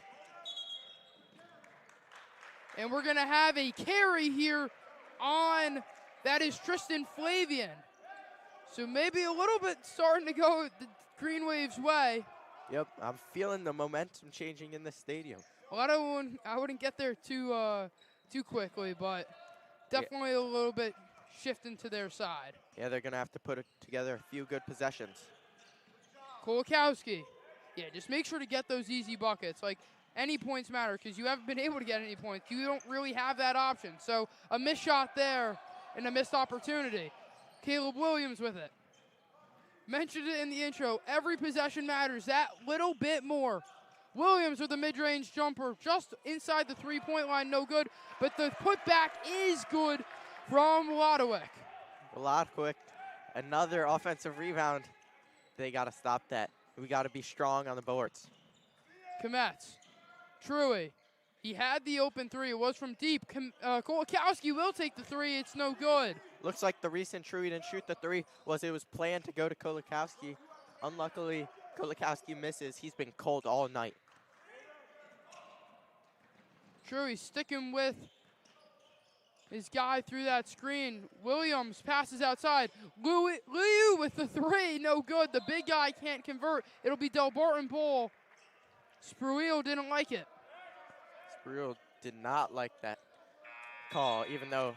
And we're going to have a carry here on, that is Tristan Flavian. So maybe a little bit starting to go the Green Wave's way. Yep, I'm feeling the momentum changing in the stadium. I wouldn't get there too quickly, but definitely a little bit shifting to their side. Yeah, they're going to have to put together a few good possessions. Kolakowski. Yeah, just make sure to get those easy buckets. Like, any points matter because you haven't been able to get any points. You don't really have that option. So a missed shot there and a missed opportunity. Caleb Williams with it. Mentioned it in the intro. Every possession matters that little bit more. Williams with a mid-range jumper just inside the three-point line, no good. But the putback is good from Wolodowick. Wolodowick, another offensive rebound. They got to stop that. We got to be strong on the boards. Kometz, Truey, He had the open three. It was from deep. Kolakowski will take the three. It's no good. Looks like the reason Truey didn't shoot the three was it was planned to go to Kolakowski. Unluckily, Kolakowski misses. He's been cold all night. Truey sticking with his guy through that screen. Williams passes outside. Liu with the three. No good. The big guy can't convert. It'll be Delbarton ball. Spruill didn't like it. Spruill did not like that call, even though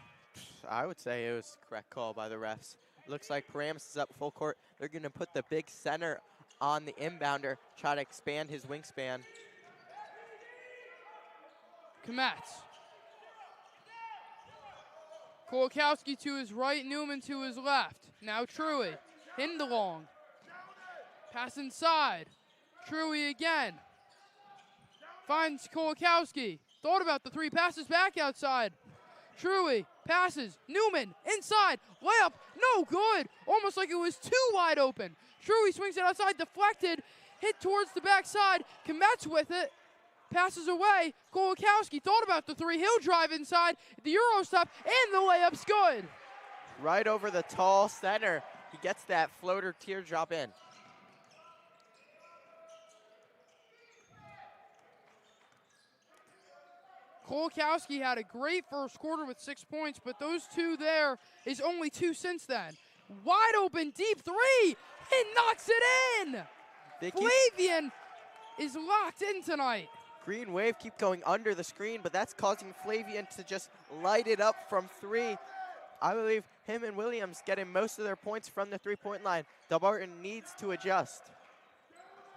I would say it was a correct call by the refs. Looks like Paramus is up full court. They're going to put the big center on the inbounder, try to expand his wingspan. Kometz. Kolakowski to his right, Newman to his left. Now Truey, Hindalong. Pass inside. Truey again. Finds Kolakowski. Thought about the three, passes back outside. Truey passes. Newman inside. Layup. No good. Almost like it was too wide open. Truey swings it outside. Deflected. Hit towards the backside. Kometz with it. Passes away. Kolakowski thought about the three. He'll drive inside. The Euro stop. And the layup's good. Right over the tall center. He gets that floater teardrop in. Kolakowski had a great first quarter with 6 points, but those two there is only two since then. Wide open, deep three. He knocks it in. Flavian is locked in tonight. Green wave keep going under the screen, but that's causing Flavian to just light it up from three. I believe him and Williams getting most of their points from the three-point line. Delbarton needs to adjust.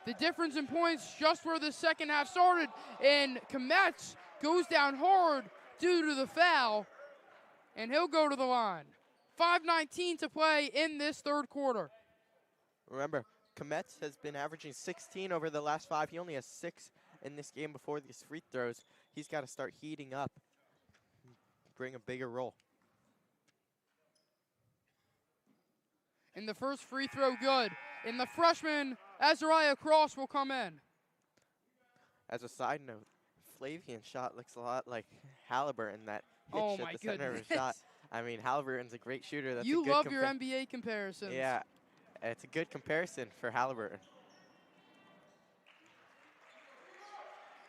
The difference in points just where the second half started, and Kometz goes down hard due to the foul, and he'll go to the line. 5:19 to play in this third quarter. Remember, Kometz has been averaging 16 over the last 5. He only has 6 in this game before these free throws. He's got to start heating up, bring a bigger role. And the first free throw good. And the freshman, Azariah Cross, will come in. As a side note, Flavian's shot looks a lot like Halliburton, that hitch at the center of his shot. I mean, Halliburton's a great shooter. That's you love your NBA comparisons. Yeah, it's a good comparison for Halliburton.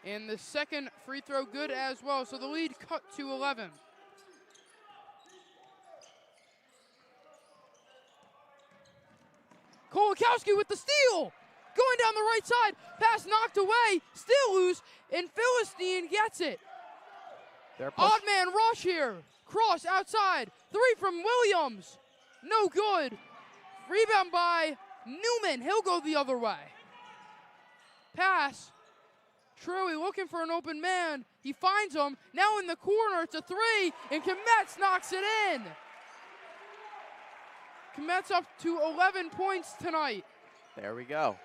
And the second free throw good as well. So the lead cut to 11. Kolakowski with the steal. Going down the right side. Pass knocked away. Still loose. And Philistine gets it. Odd man rush here. Cross outside. Three from Williams. No good. Rebound by Newman. He'll go the other way. Pass. Truey looking for an open man. He finds him. Now in the corner. It's a three. And Kometz knocks it in. Kometz up to 11 points tonight. There we go.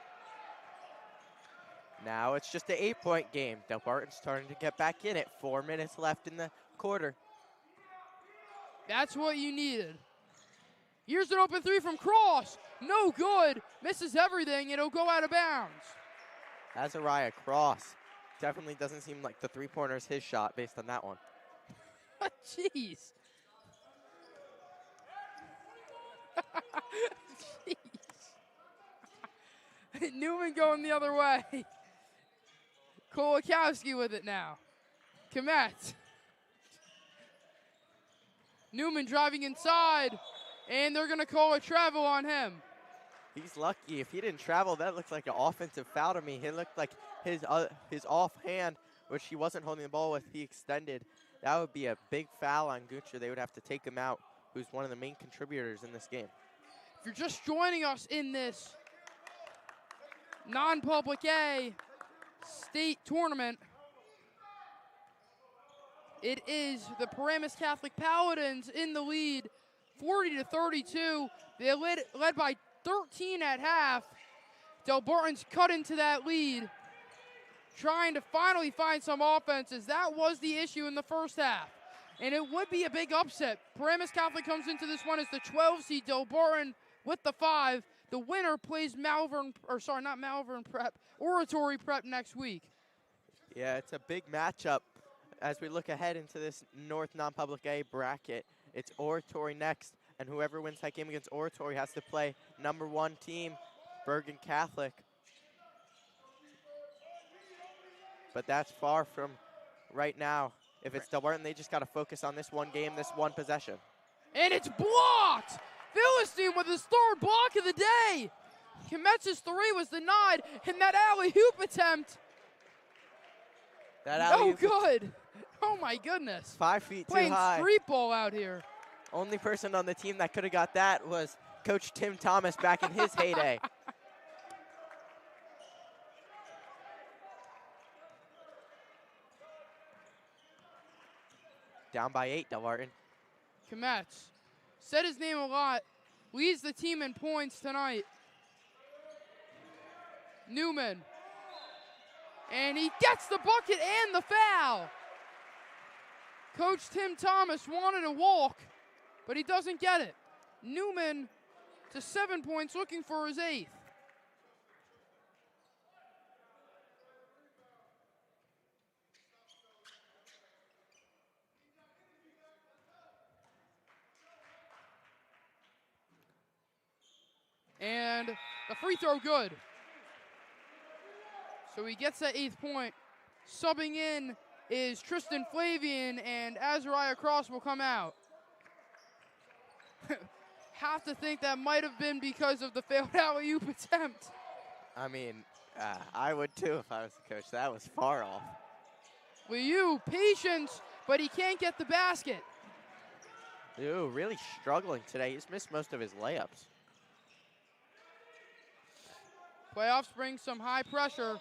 Now it's just an 8-point game. Delbarton's starting to get back in it. 4 minutes left in the quarter. That's what you needed. Here's an open three from Cross. No good. Misses everything. It'll go out of bounds. Azariah Cross. Definitely doesn't seem like the three-pointer is his shot based on that one. Jeez. Jeez. Newman going the other way. Kolakowski with it now. Kometz. Newman driving inside, and they're going to call a travel on him. He's lucky. If he didn't travel, that looks like an offensive foul to me. It looked like his offhand, which he wasn't holding the ball with, he extended. That would be a big foul on Gunter. They would have to take him out, who's one of the main contributors in this game. If you're just joining us in this non-public A state tournament, it is the Paramus Catholic Paladins in the lead, 40-32. They led by 13 at half. Delbarton's cut into that lead, trying to finally find some offenses. That was the issue in the first half, and it would be a big upset. Paramus Catholic comes into this one as the 12 seed, Delbarton with the 5. The winner plays Oratory Prep next week. Yeah, it's a big matchup as we look ahead into this North Non-Public A bracket, it's Oratory next, and whoever wins that game against Oratory has to play #1 team, Bergen Catholic. But that's far from right now. If it's Delbarton, they just got to focus on this one game, this one possession. And it's blocked! Philistine with his 3rd block of the day! Kometz's 3 was denied, and that alley-oop attempt. No good. Oh my goodness. 5 feet too Playing high. street ball out here. Only person on the team that could have got that was Coach Tim Thomas back in his heyday. Down by 8, Delbarton. Kometz said his name a lot. Leads the team in points tonight. Newman. And he gets the bucket and the foul. Coach Tim Thomas wanted a walk, but he doesn't get it. Newman to 7 points, looking for his 8th. And the free throw good. So he gets that 8th point. Subbing in is Tristan Flavian, and Azariah Cross will come out. Have to think that might have been because of the failed alley-oop attempt. I mean, I would too if I was the coach. That was far off. Liu, patience, but he can't get the basket. Liu really struggling today. He's missed most of his layups. Playoffs bring some high pressure,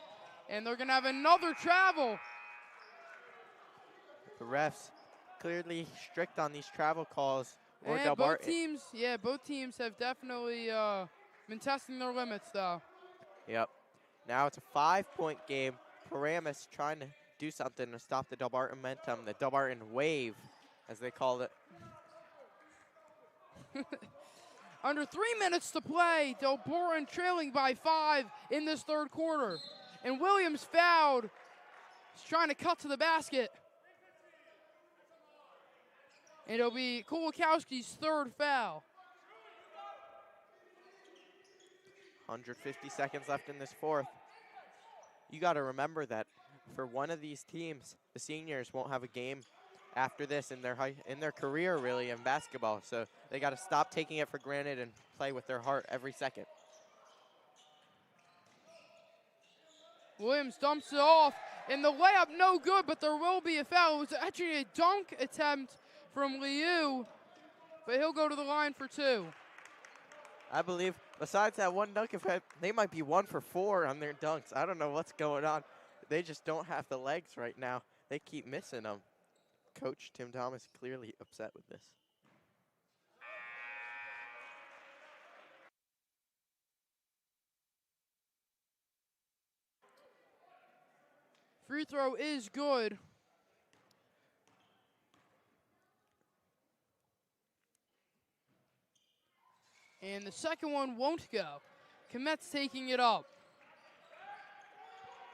and they're going to have another travel. The refs clearly strict on these travel calls. Or and both teams have definitely been testing their limits, though. Yep. Now it's a 5-point game. Paramus trying to do something to stop the Delbarton momentum, the Delbarton wave, as they call it. Under 3 minutes to play, Delbarton trailing by 5 in this 3rd quarter. And Williams fouled. He's trying to cut to the basket. And it'll be Kulikowski's 3rd foul. 150 seconds left in this 4th. You got to remember that for one of these teams, the seniors won't have a game after this in their career, really, in basketball. So they got to stop taking it for granted and play with their heart every second. Williams dumps it off, and the layup no good, but there will be a foul. It was actually a dunk attempt from Liu, but he'll go to the line for 2. I believe, besides that one dunk effect, they might be 1 for 4 on their dunks. I don't know what's going on. They just don't have the legs right now. They keep missing them. Coach Tim Thomas clearly upset with this. Free throw is good. And the second one won't go. Kometz taking it up.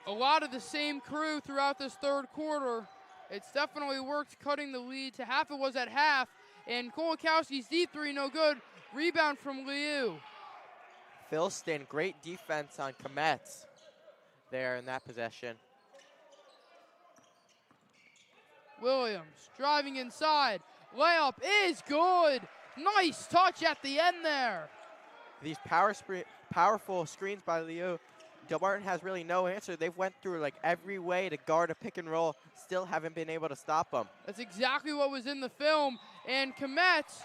A lot of the same crew throughout this 3rd quarter. It's definitely worked cutting the lead to half it was at half. And Kulikowski's deep 3, no good. Rebound from Liu. Philston, great defense on Kometz there in that possession. Williams driving inside. Layup is good. Nice touch at the end there. These powerful screens by Liu. Delbarton has really no answer. They've went through like every way to guard a pick and roll. Still haven't been able to stop them. That's exactly what was in the film. And Kometz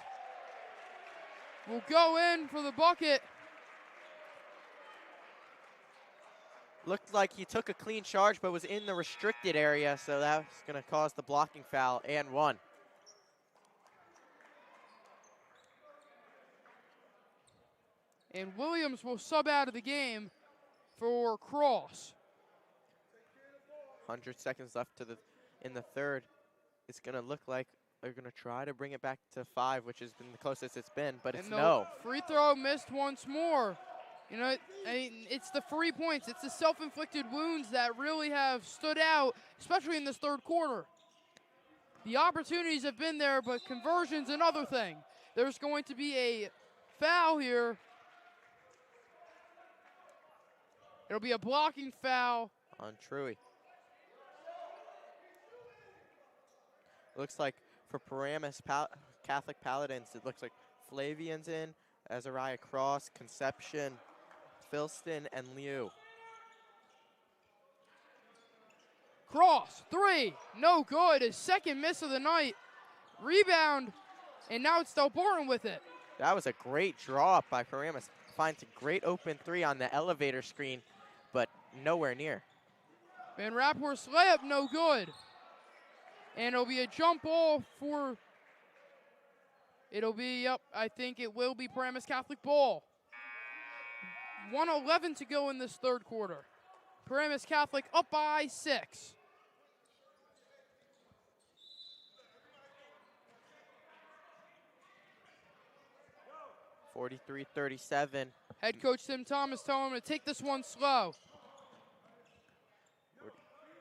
will go in for the bucket. Looked like he took a clean charge, but was in the restricted area, so that's going to cause the blocking foul and 1. And Williams will sub out of the game for Cross. 100 seconds left in the 3rd. It's going to look like they're going to try to bring it back to 5, which has been the closest it's been, but it's no. Free throw missed once more. You know, it's the free points. It's the self-inflicted wounds that really have stood out, especially in this 3rd quarter. The opportunities have been there, but conversion's another thing. There's going to be a foul here. It'll be a blocking foul on Truey. Looks like for Paramus Catholic Paladins, it looks like Flavian's in, Azariah Cross, Conception, Filston, and Liu. Cross, 3, no good. His second miss of the night. Rebound, and now it's Delbarton with it. That was a great draw up by Paramus. Finds a great open 3 on the elevator screen, but nowhere near. Van Rapphorst's layup, no good. And it'll be a jump ball for, I think it will be Paramus Catholic ball. 1:11 to go in this third quarter. Paramus Catholic up by 6. (43-37). Head coach Tim Thomas telling him to take this one slow.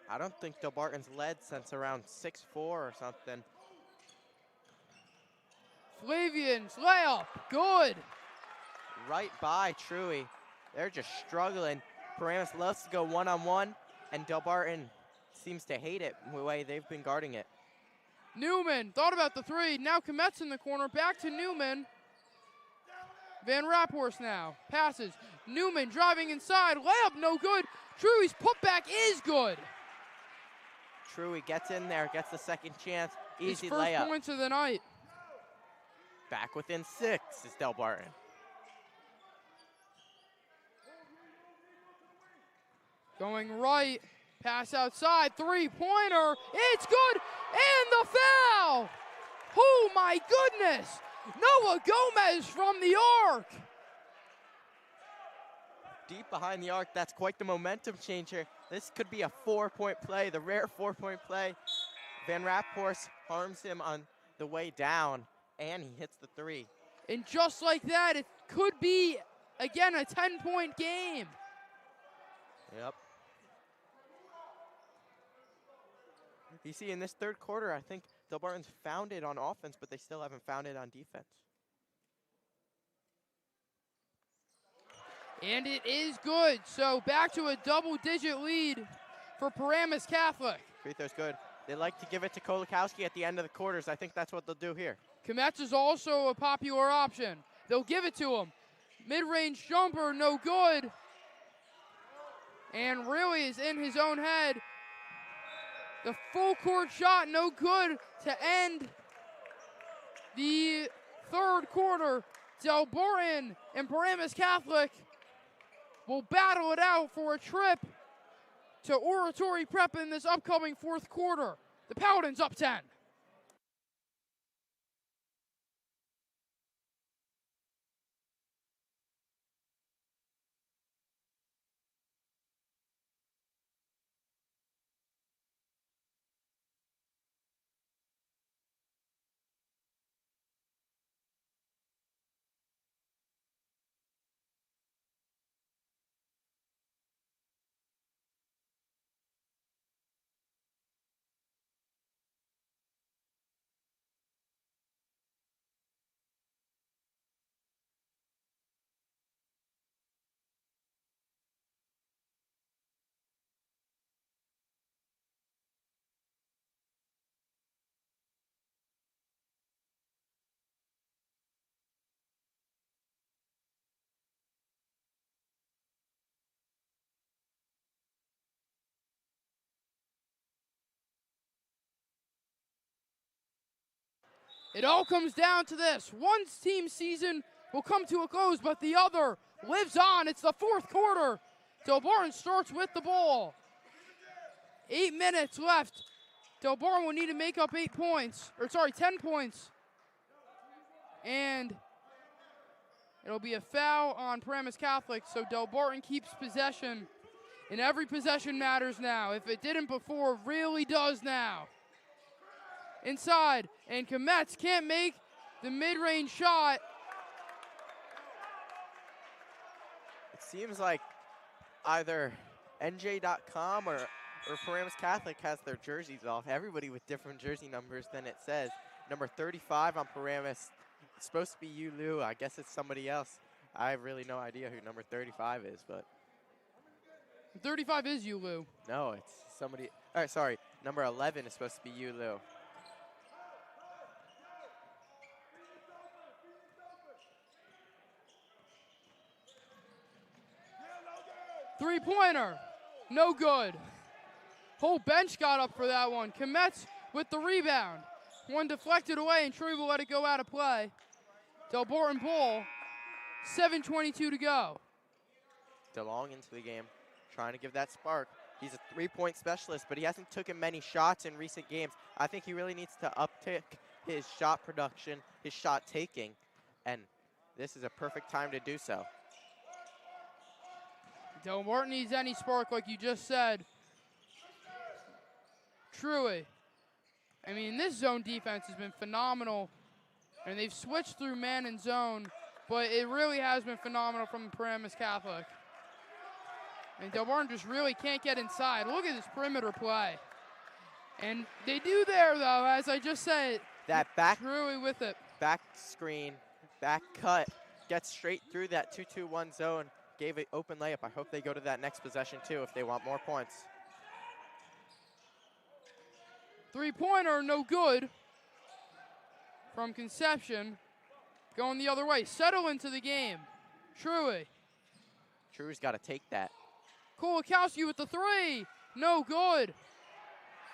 I don't think Delbarton's led since around 6-4 or something. Flavian's layup, good. Right by Truey. They're just struggling. Paramus loves to go one-on-one, and Delbarton seems to hate it the way they've been guarding it. Newman thought about the 3. Now Kometz in the corner. Back to Newman. Van Rapphorst now passes. Newman driving inside. Layup no good. Truey's putback is good. Truey gets in there, gets the second chance. Easy His first layup. points of the night. Back within 6 is Delbarton. Going right. Pass outside. 3-pointer. It's good. And the foul. Oh, my goodness. Noah Gomez from the arc. Deep behind the arc, that's quite the momentum changer. This could be a 4-point play, the rare 4-point play. Van Rapphorst harms him on the way down, and he hits the 3. And just like that, it could be, again, a 10-point game. Yep. You see, in this third quarter, I think Delbarton's found it on offense, but they still haven't found it on defense. And it is good. So back to a double-digit lead for Paramus Catholic. Free throw's good. They like to give it to Kolakowski at the end of the quarters. I think that's what they'll do here. Kometz is also a popular option. They'll give it to him. Mid-range jumper, no good. And really is in his own head. The full court shot, no good to end the third quarter. Delbarton and Paramus Catholic will battle it out for a trip to Oratory Prep in this upcoming fourth quarter. The Paladins up 10. It all comes down to this. One team's season will come to a close, but the other lives on. It's the fourth quarter. Delbarton starts with the ball. 8 minutes left. Delbarton will need to make up 10 points. And it'll be a foul on Paramus Catholic, so Delbarton keeps possession. And every possession matters now. If it didn't before, it really does now. Inside, and Kometz can't make the mid-range shot. It seems like either NJ.com or Paramus Catholic has their jerseys off. Everybody with different jersey numbers than it says. Number 35 on Paramus. It's supposed to be you, Lou. I guess it's somebody else. I have really no idea who number 35 is, but. 35 is you, Lou. No, it's somebody. All right, sorry. Number 11 is supposed to be you, Lou. Three-pointer, no good. Whole bench got up for that one. Kometz with the rebound. One deflected away, and Troy will let it go out of play. Delbarton ball, 7:22 to go. DeLong into the game, trying to give that spark. He's a three-point specialist, but he hasn't taken many shots in recent games. I think he really needs to uptick his shot production, his shot taking, and this is a perfect time to do so. Delbarton needs any spark, like you just said. Truly. I mean, this zone defense has been phenomenal, and they've switched through man and zone, but it really has been phenomenal from Paramus Catholic. And Delbarton just really can't get inside. Look at this perimeter play. And they do there, though, as I just said. That back, Truly with it. Back screen, back cut, gets straight through that 2-2-1 zone. Gave it open layup. I hope they go to that next possession, too, if they want more points. Three-pointer, no good. From Conception. Going the other way. Settle into the game. Truly. True's got to take that. Kulikowski with the three. No good.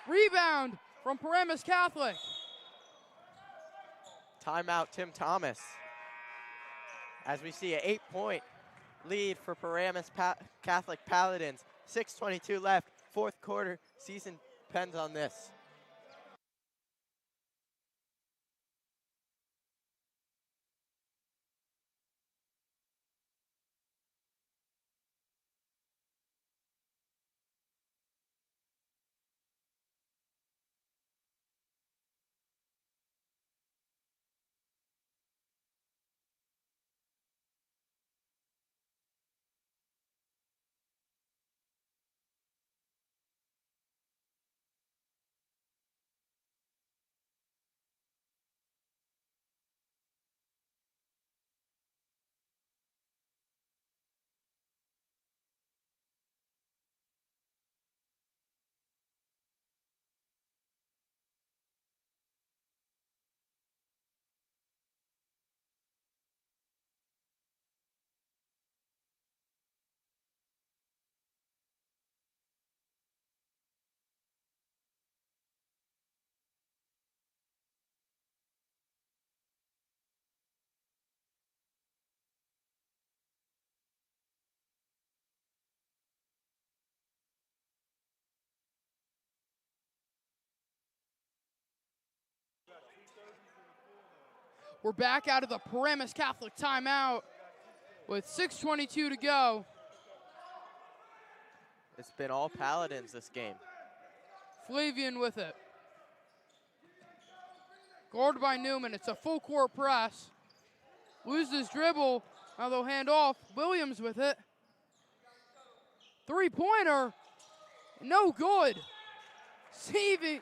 Rebound from Paramus Catholic. Timeout, Tim Thomas. As we see an 8-point lead for Paramus Catholic Paladins. 6:22 left, fourth quarter. Season depends on this. We're back out of the Paramus Catholic timeout with 6:22 to go. It's been all Paladins this game. Flavian with it. Guarded by Newman. It's a full court press. Loses dribble. Now they'll hand off. Williams with it. Three-pointer. No good. Saving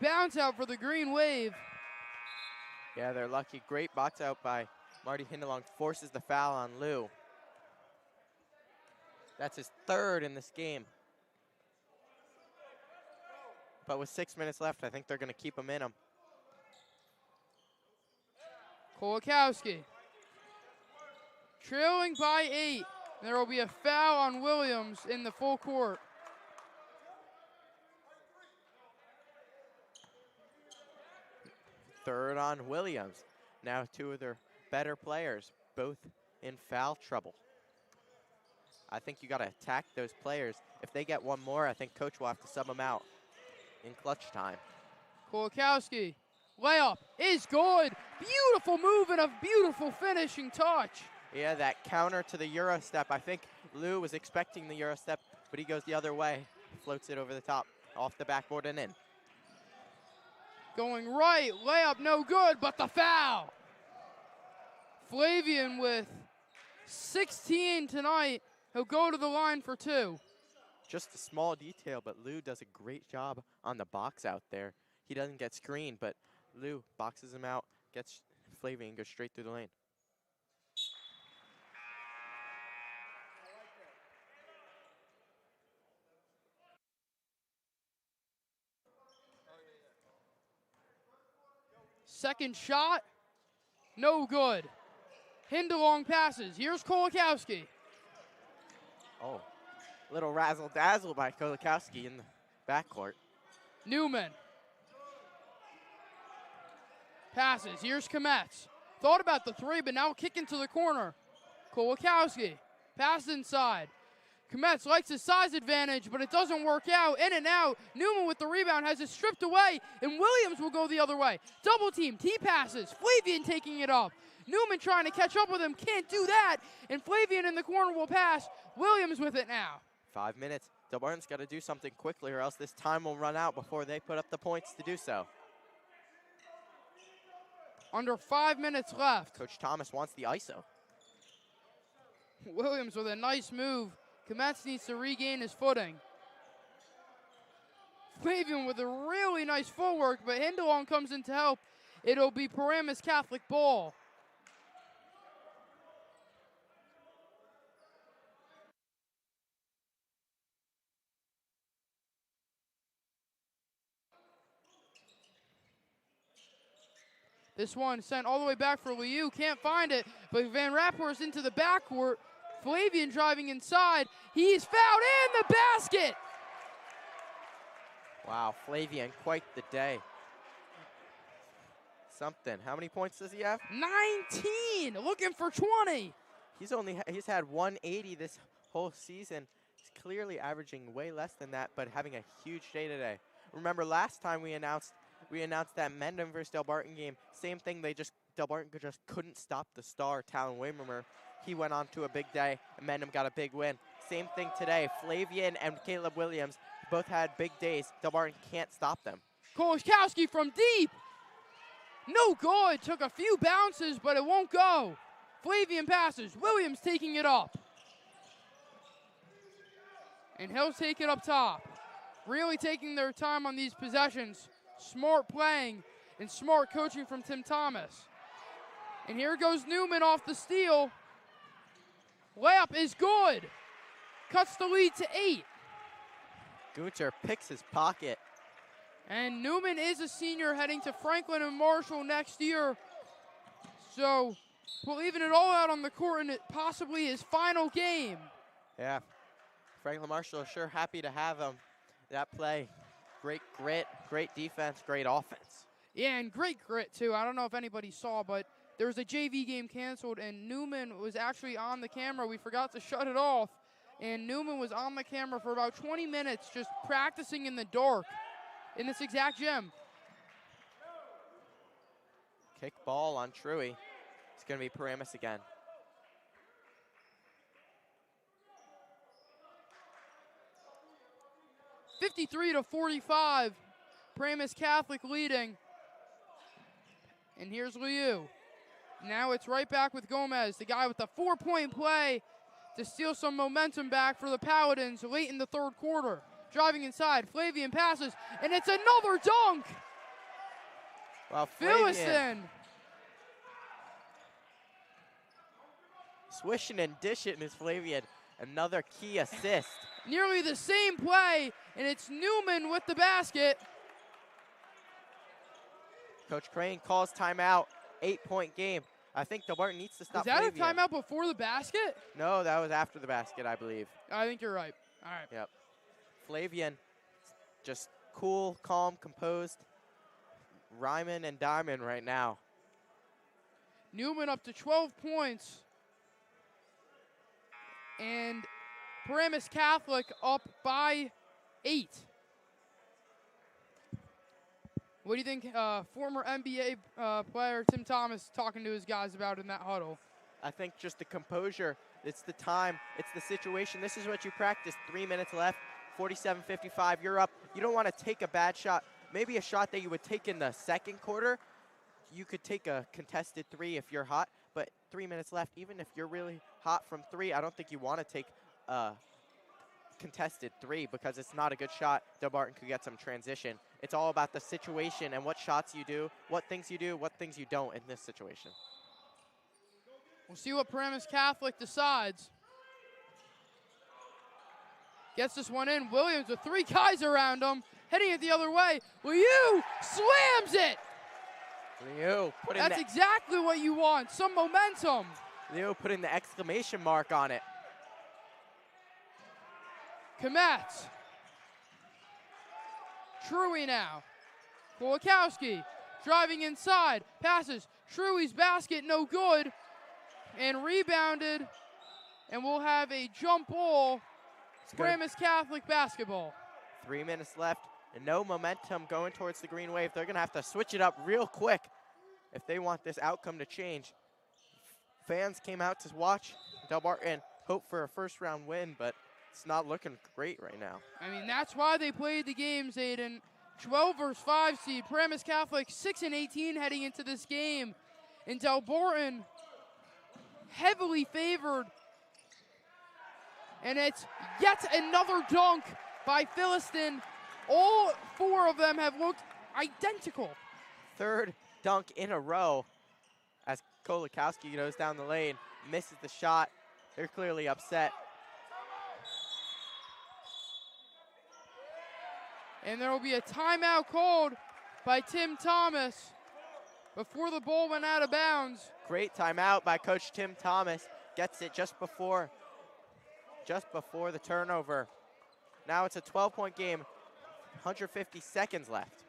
bounce out for the Green Wave. Yeah, they're lucky. Great box out by Marty Hindelong. Forces the foul on Lou. That's his third in this game. But with 6 minutes left, I think they're going to keep him in him. Kulikowski. Trailing by 8. There will be a foul on Williams in the full court. Third on Williams. Now two of their better players, both in foul trouble. I think you got to attack those players. If they get one more, I think coach will have to sub them out in clutch time. Kulikowski, layup is good. Beautiful move and a beautiful finishing touch. Yeah, that counter to the Euro step. I think Lou was expecting the Euro step, but he goes the other way. Floats it over the top, off the backboard and in. Going right, layup no good, but the foul. Flavian with 16 tonight. He'll go to the line for 2. just a small detail, but Lou does a great job on the box out there. He doesn't get screened, but Lou boxes him out, gets Flavian, goes straight through the lane. Second shot, no good. Hindalong passes. Here's Kolakowski. Oh, little razzle-dazzle by Kolakowski in the backcourt. Newman passes. Here's Kometz. Thought about the three, but now kicking to the corner. Kolakowski passes inside. Kometz likes his size advantage, but it doesn't work out. In and out. Newman with the rebound has it stripped away, and Williams will go the other way. Double team, T-passes. Flavian taking it up. Newman trying to catch up with him, can't do that, and Flavian in the corner will pass. Williams with it now. 5 minutes. Delbarton's got to do something quickly, or else this time will run out before they put up the points to do so. Under 5 minutes left. Coach Thomas wants the ISO. Williams with a nice move. Kometz needs to regain his footing. Flavian with a really nice footwork, but Hindalong comes in to help. It'll be Paramus Catholic ball. This one sent all the way back for Liu. Can't find it, but Van Rapphorst into the backcourt. Flavian driving inside. He's fouled in the basket. Wow, Flavian, quite the day. Something. How many points does he have? 19, looking for 20. He's had 180 this whole season. He's clearly averaging way less than that, but having a huge day today. Remember last time we announced that Mendham versus Delbarton game. Same thing, Delbarton just couldn't stop the star, Talon Waymermer. He went on to a big day, and Mendham got a big win. Same thing today. Flavian and Caleb Williams both had big days. Delbarton can't stop them. Kolakowski from deep. No good. Took a few bounces, but it won't go. Flavian passes. Williams taking it up. And he'll take it up top. Really taking their time on these possessions. Smart playing and smart coaching from Tim Thomas. And here goes Newman off the steal. Layup is good. Cuts the lead to 8. Gunter picks his pocket. And Newman is a senior heading to Franklin and Marshall next year. So we're leaving it all out on the court in possibly his final game. Yeah, Franklin Marshall is sure happy to have him. That play, great grit, great defense, great offense. Yeah, and great grit too. I don't know if anybody saw, but there was a JV game canceled, and Newman was actually on the camera. We forgot to shut it off, and Newman was on the camera for about 20 minutes just practicing in the dark in this exact gym. Kick ball on Truey. It's going to be Paramus again. (53-45), Paramus Catholic leading. And here's Liu. Now it's right back with Gomez, the guy with the 4-point play to steal some momentum back for the Paladins late in the third quarter. Driving inside, Flavian passes, and it's another dunk! Wow, Phillison. Swishing and dishing is Flavian. Another key assist. Nearly the same play, and it's Newman with the basket. Coach Crane calls timeout. 8-point game. I think Delbarton needs to stop Flavian. Is that Flavian. a timeout before the basket? No, that was after the basket, I believe. I think you're right. All right. Yep. Flavian, just cool, calm, composed, rhyming and diming right now. Newman up to 12 points. And Paramus Catholic up by 8. What do you think former NBA player Tim Thomas talking to his guys about in that huddle? I think just the composure. It's the time. It's the situation. This is what you practice. 3 minutes left, 47-55. You're up. You don't want to take a bad shot. Maybe a shot that you would take in the second quarter. You could take a contested 3 if you're hot, but 3 minutes left, even if you're really hot from 3, I don't think you want to take a contested three because it's not a good shot. Delbarton could get some transition. It's all about the situation and what shots you do, what things you don't in this situation. We'll see what Paramus Catholic decides. Gets this one in. Williams with three guys around him, heading it the other way. Liu slams it. Liu putting That's exactly what you want, some momentum. Liu putting the exclamation mark on it. Kometz. Truey now. Kulikowski driving inside. Passes. Truey's basket, no good. And rebounded. And we'll have a jump ball. Paramus Catholic basketball. 3 minutes left and no momentum going towards the green wave. They're going to have to switch it up real quick if they want this outcome to change. Fans came out to watch Delbarton hope for a first round win, but it's not looking great right now. I mean, that's why they played the games, Aiden. 12 versus 5 seed. Paramus Catholic 6-18 heading into this game. And Delbarton heavily favored. And it's yet another dunk by Philistine. All four of them have looked identical. Third dunk in a row as Kulikowski goes down the lane, misses the shot. They're clearly upset. And there will be a timeout called by Tim Thomas before the ball went out of bounds. Great timeout by Coach Tim Thomas. Gets it just before the turnover. Now it's a 12-point game, 150 seconds left.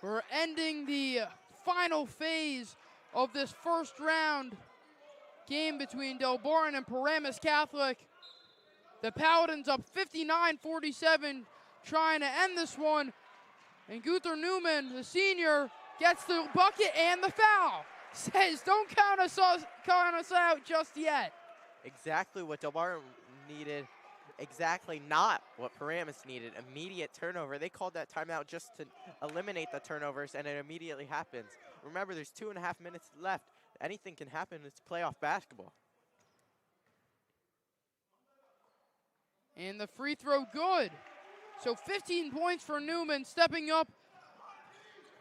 We're ending the final phase of this first round game between Delbarton and Paramus Catholic. The Paladins up 59-47, trying to end this one. And Gunther Newman, the senior, gets the bucket and the foul. Says, don't count us out just yet. Exactly what Delbarton needed. Exactly not what Paramus needed. Immediate turnover. They called that timeout just to eliminate the turnovers, and it immediately happens. Remember, there's 2.5 minutes left. Anything can happen. It's playoff basketball. And the free throw good. So 15 points for Newman, stepping up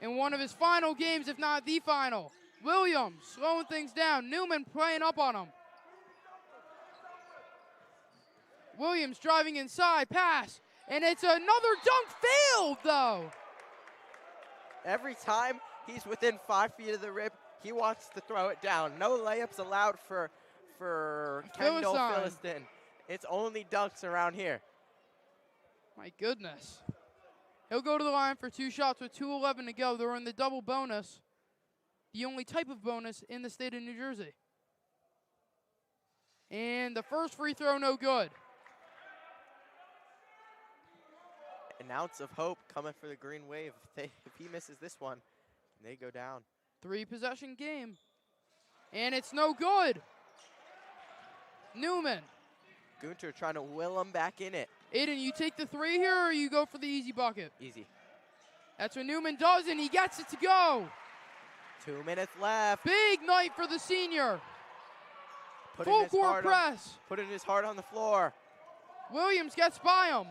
in one of his final games, if not the final. Williams slowing things down. Newman playing up on him. Williams driving inside, pass, and it's another dunk failed, though. Every time he's within 5 feet of the rim, he wants to throw it down. No layups allowed for Kendall Philistine. It's only dunks around here. My goodness. He'll go to the line for 2 shots with 2:11 to go. They're in the double bonus, the only type of bonus in the state of New Jersey. And the first free throw, no good. An ounce of hope coming for the Green Wave. If he misses this one, they go down. 3-possession game. And it's no good. Newman. Gunter trying to will him back in it. Aiden, you take the 3 here or you go for the easy bucket? Easy. That's what Newman does, and he gets it to go. 2 minutes left. Big night for the senior. Putting Full court press. Putting his heart on the floor. Williams gets by him.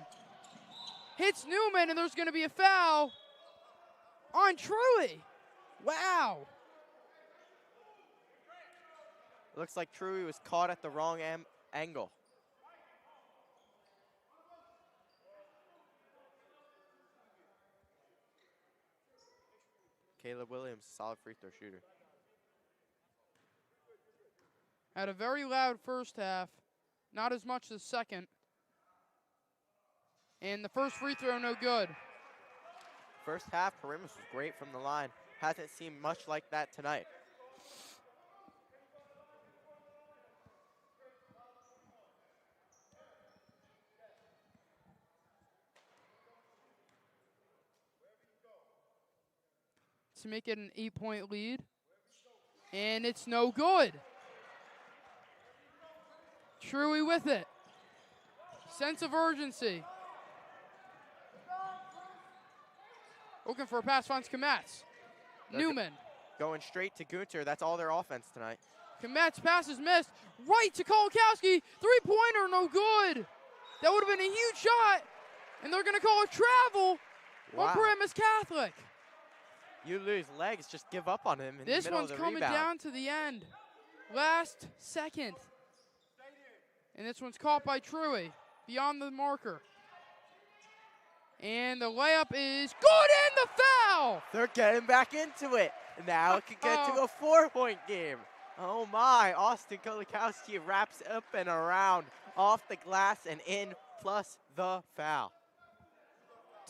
Hits Newman, and there's going to be a foul. on Truey. Wow. Looks like Truey was caught at the wrong angle. Caleb Williams, solid free throw shooter. Had a very loud first half, not as much as second. And the first free throw, no good. First half, Paramus was great from the line. Hasn't seemed much like that tonight. To make it an 8-point lead. And it's no good. Truey with it. Sense of urgency. Looking for a pass, finds Kometz. Newman. Going straight to Gunter. That's all their offense tonight. Kometz pass is missed. Right to Kolakowski. Three-pointer, no good. That would have been a huge shot. And they're going to call it travel on Paramus Catholic. You lose legs, just give up on him in this the middle one's of the coming rebound. down to the end. Last second. And this one's caught by Truey, beyond the marker. And the layup is good, and the foul! They're getting back into it. Now it could get to a 4-point game. Oh my, Austin Kolakowski wraps up and around, off the glass and in, plus the foul.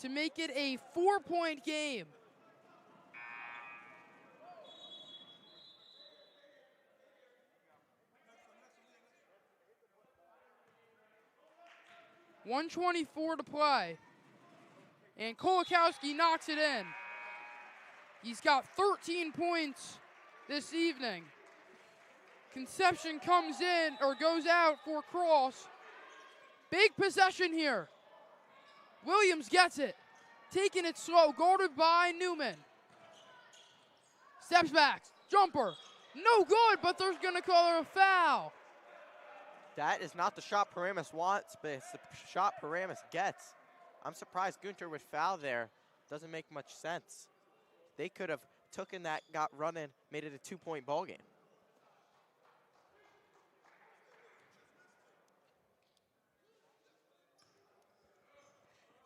To make it a 4-point game. .124 to play. And Kolakowski knocks it in. He's got 13 points this evening. Conception comes in, or goes out for cross. Big possession here. Williams gets it. Taking it slow, guarded by Newman. Steps back, jumper. No good, but there's gonna call a foul. That is not the shot Paramus wants, but it's the shot Paramus gets. I'm surprised Gunter would foul there. Doesn't make much sense. They could have taken that, got running, made it a 2-point ball game.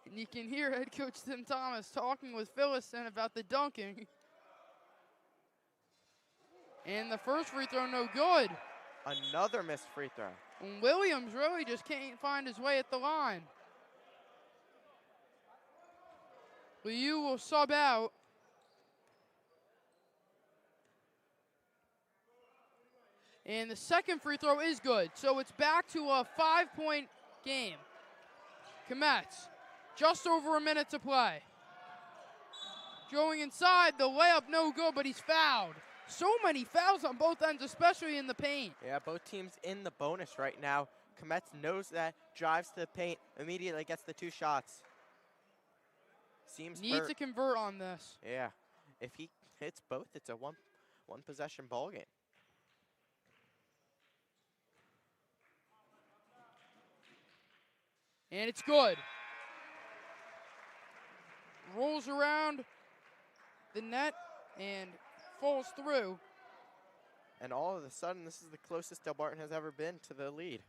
And you can hear head coach Tim Thomas talking with Phillison about the dunking. And the first free throw, no good. Another missed free throw. And Williams really just can't find his way at the line. Liu will sub out. And the second free throw is good. So it's back to a 5-point game. Kometz, just over a minute to play. Going inside, the layup no good, but he's fouled. So many fouls on both ends, especially in the paint. Yeah, both teams in the bonus right now. Kometz knows that, drives to the paint, immediately gets the 2 shots. Seems Needs to convert on this. Yeah, if he hits both, it's a one possession ball game. And it's good. Rolls around the net and falls through. And all of a sudden, this is the closest Delbarton has ever been to the lead.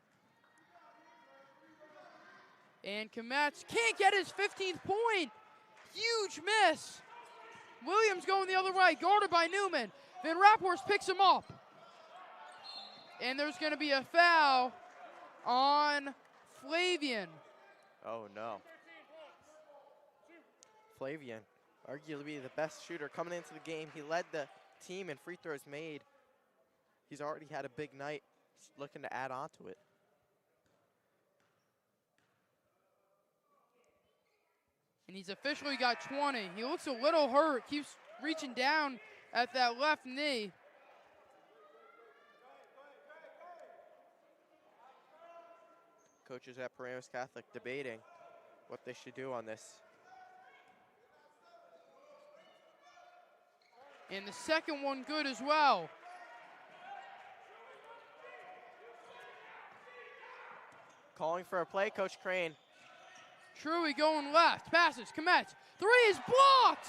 And Kometz can't get his 15th point. Huge miss. Williams going the other way, guarded by Newman. Van Raphorst picks him up. And there's going to be a foul on Flavian. Oh, no. Flavian, arguably the best shooter coming into the game. He led the team in free throws made. He's already had a big night. He's looking to add on to it. And he's officially got 20. He looks a little hurt, keeps reaching down at that left knee. Coaches at Paramus Catholic debating what they should do on this. And the second one good as well. Calling for a play, Coach Crane. Truey going left, passes, Kometz. 3 is blocked.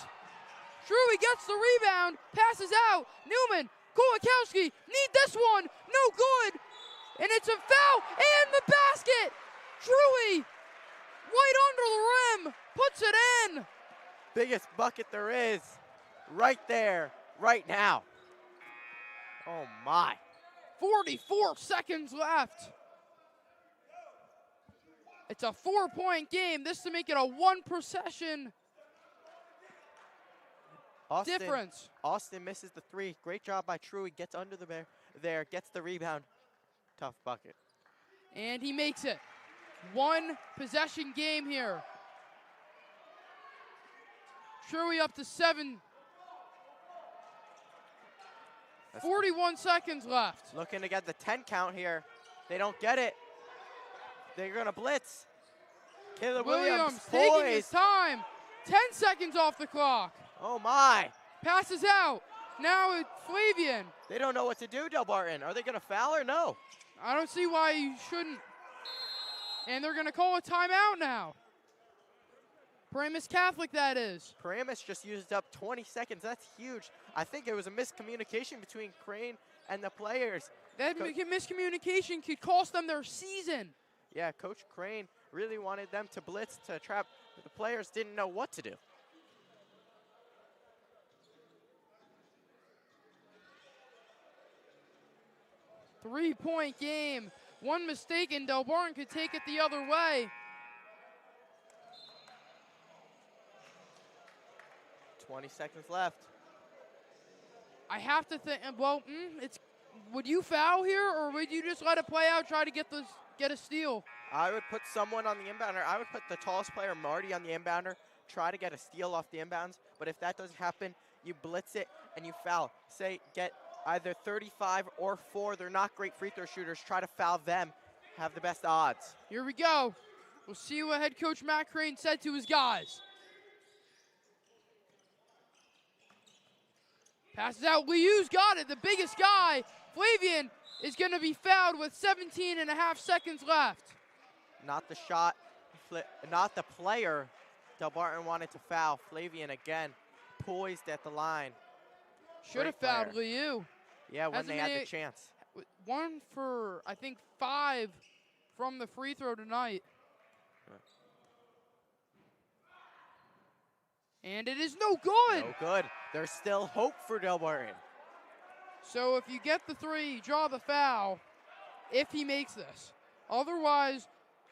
Truey gets the rebound, passes out. Newman, Kulikowski, need this one, no good. And it's a foul, and the basket. Truey, right under the rim, puts it in. Biggest bucket there is, right there, right now. Oh my. 44 seconds left. It's a 4-point game. This to make it a 1-possession difference. Austin misses the three. Great job by Truey. Gets under the there, gets the rebound. Tough bucket. And he makes it. 1-possession game here. Truey up to 7. 41 seconds left. Looking to get the 10 count here. They don't get it. They're going to blitz. Caleb Williams taking his time. 10 seconds off the clock. Oh, my. Passes out. Now it's Flavian. They don't know what to do, Delbarton. Are they going to foul or no? I don't see why you shouldn't. And they're going to call a timeout now. Paramus Catholic, that is. Paramus just used up 20 seconds. That's huge. I think it was a miscommunication between Crane and the players. That miscommunication could cost them their season. Yeah, Coach Crane really wanted them to blitz, to trap. The players didn't know what to do. Three-point game. One mistake and Delbarton could take it the other way. 20 seconds left. I have to think, well, would you foul here, or would you just let it play out, try to get a steal? I would put someone on the inbounder. I would put the tallest player, Marty, on the inbounder, try to get a steal off the inbounds. But if that doesn't happen, you blitz it and you foul. Say, get either 35 or 4. They're not great free throw shooters. Try to foul them. Have the best odds. Here we go. We'll see what head coach Matt Crane said to his guys. Passes out. Liu's got it. The biggest guy. Flavian is going to be fouled with 17 and a half seconds left. Not the shot. Not the player. Delbarton wanted to foul. Flavian again. Poised at the line. Should have fouled Liu. Yeah, when they had the chance. 1 for, I think, 5 from the free throw tonight. And it is no good. No good. There's still hope for Delbarton. So if you get the 3, you draw the foul if he makes this. Otherwise,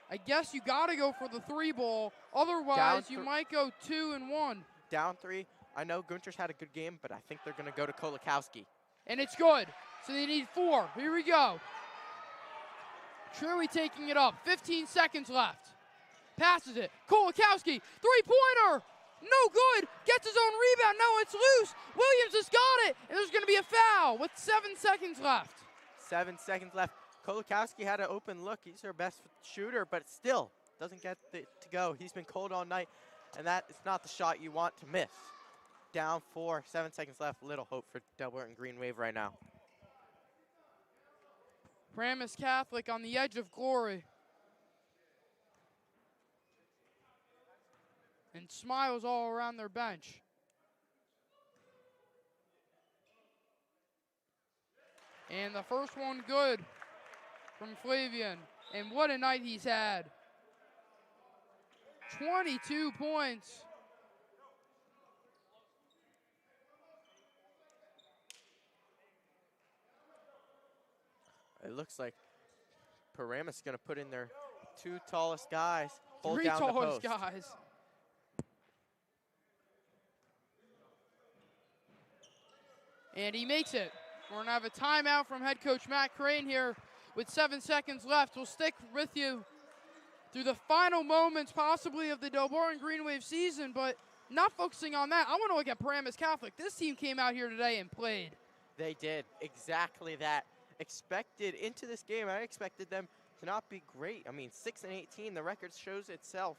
I guess you got to go for the 3 ball. Otherwise, you might go 2 and 1. Down 3. I know Gunter's had a good game, but I think they're going to go to Kulikowski. And it's good. So they need 4. Here we go. Truey taking it up. 15 seconds left. Passes it. Kulikowski. 3-pointer. No good. Gets his own rebound. No, it's loose. Williams has got it. And there's going to be a foul with 7 seconds left. 7 seconds left. Kulikowski had an open look. He's their best shooter, but still doesn't get it to go. He's been cold all night, and that is not the shot you want to miss. Down 4, 7 seconds left. Little hope for Delbarton Green Wave right now. Paramus Catholic on the edge of glory. And smiles all around their bench. And the first one good from Flavian. And what a night he's had. 22 points. It looks like Paramus is going to put in their 2 tallest guys. Hold 3 down tallest the post. guys. And he makes it. We're going to have a timeout from head coach Matt Crane here with 7 seconds left. We'll stick with you through the final moments possibly of the Delbarton Green Wave season, but not focusing on that. I want to look at Paramus Catholic. This team came out here today and played. They did exactly that. Expected into this game, I expected them to not be great. I mean, 6-18, the record shows itself.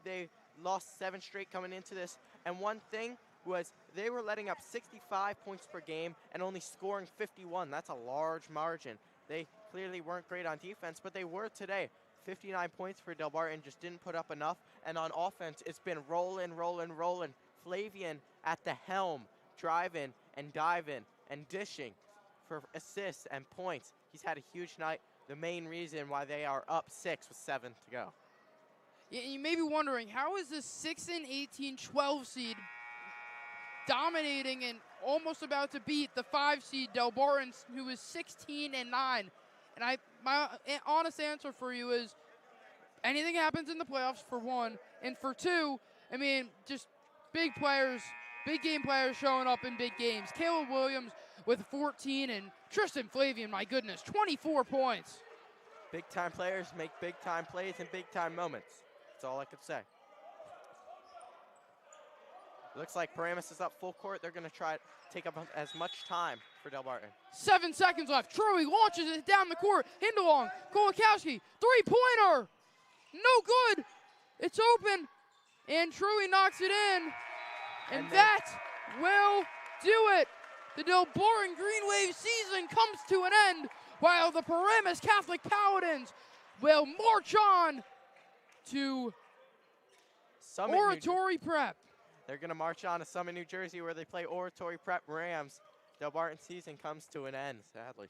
They lost 7 straight coming into this, and one thing was they were letting up 65 points per game and only scoring 51. That's a large margin. They clearly weren't great on defense, but they were today. 59 points for Delbarton, just didn't put up enough. And on offense, it's been rolling. Flavian at the helm, driving and diving and dishing for assists and points. He's had a huge night. The main reason why they are up 6 with 7 to go. Yeah, you may be wondering, how is this 6-18 12 seed dominating and almost about to beat the 5 seed Delbarton, who is 16-9? And my honest answer for you is anything happens in the playoffs, for one, and for two, I mean, just big players, big game players showing up in big games. Caleb Williams with 14 and Tristan Flavian, my goodness, 24 points. Big time players make big time plays and big time moments. That's all I could say. Looks like Paramus is up full court. They're going to try to take up as much time for Delbarton. 7 seconds left. Truey launches it down the court. Hindelong, Kolakowski, three-pointer. No good. It's open, and Truey knocks it in, and that will do it. The Delbarton Green Wave season comes to an end, while the Paramus Catholic Paladins will march on to Summit, Oratory Prep. They're going to march on to Summit, New Jersey, where they play Oratory Prep Rams. Delbarton season comes to an end, sadly.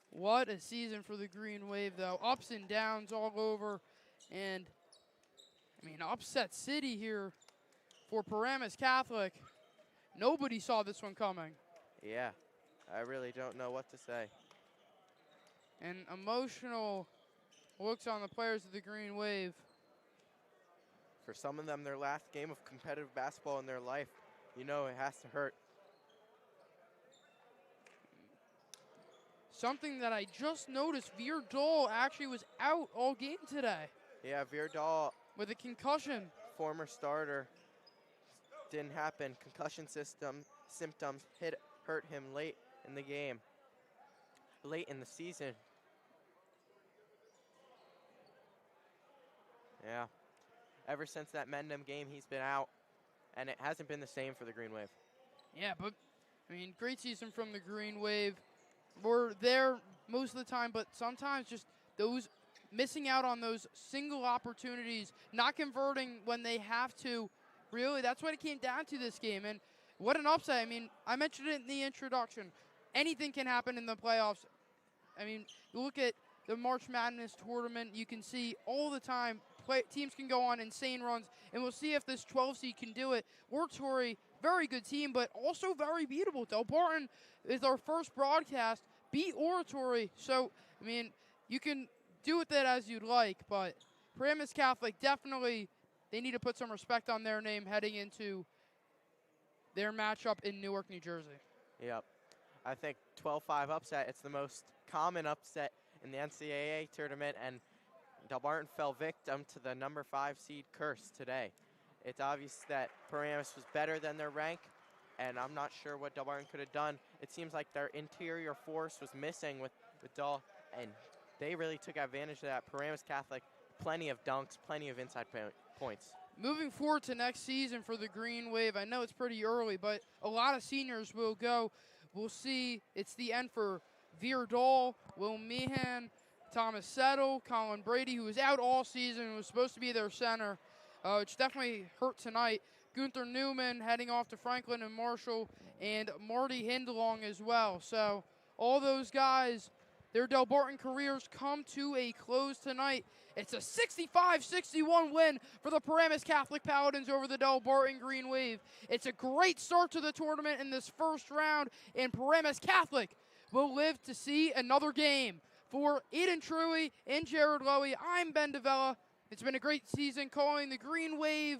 What a season for the Green Wave, though. Ups and downs all over. And, I mean, upset city here for Paramus Catholic. Nobody saw this one coming. Yeah, I really don't know what to say. And emotional looks on the players of the Green Wave. For some of them, their last game of competitive basketball in their life, you know it has to hurt. Something that I just noticed, Veer Dahl actually was out all game today. Yeah, Veer Dahl, with a concussion. Former starter, didn't happen. Concussion symptoms hurt him late in the game, late in the season. Yeah. Ever since that Mendham game, he's been out, and it hasn't been the same for the Green Wave. Yeah, but, I mean, great season from the Green Wave. We're there most of the time, but sometimes just those missing out on those single opportunities, not converting when they have to, really, that's what it came down to this game. And what an upset. I mean, I mentioned it in the introduction. Anything can happen in the playoffs. I mean, you look at the March Madness tournament, you can see all the time teams can go on insane runs, and we'll see if this 12 seed can do it. Oratory, very good team, but also very beatable. Delbarton is our first broadcast, beat Oratory. So, I mean, you can do with it as you'd like, but Paramus Catholic definitely, they need to put some respect on their name heading into their matchup in Newark, New Jersey. Yep. I think 12-5 upset, it's the most common upset in the NCAA tournament, and Delbarton fell victim to the number 5 seed curse today. It's obvious that Paramus was better than their rank, and I'm not sure what Delbarton could have done. It seems like their interior force was missing with Dahl, and they really took advantage of that. Paramus Catholic, plenty of dunks, plenty of inside points. Moving forward to next season for the Green Wave, I know it's pretty early, but a lot of seniors will go. We'll see. It's the end for Veer Dahl, Will Meehan, Thomas Settle, Colin Brady, who was out all season and was supposed to be their center, which definitely hurt tonight. Gunther Newman heading off to Franklin and Marshall, and Marty Hindelong as well. So all those guys, their Delbarton careers come to a close tonight. It's a 65-61 win for the Paramus Catholic Paladins over the Delbarton Green Wave. It's a great start to the tournament in this first round, and Paramus Catholic will live to see another game. For Eden Truey and Jared Lowy, I'm Ben DeVella. It's been a great season calling the Green Wave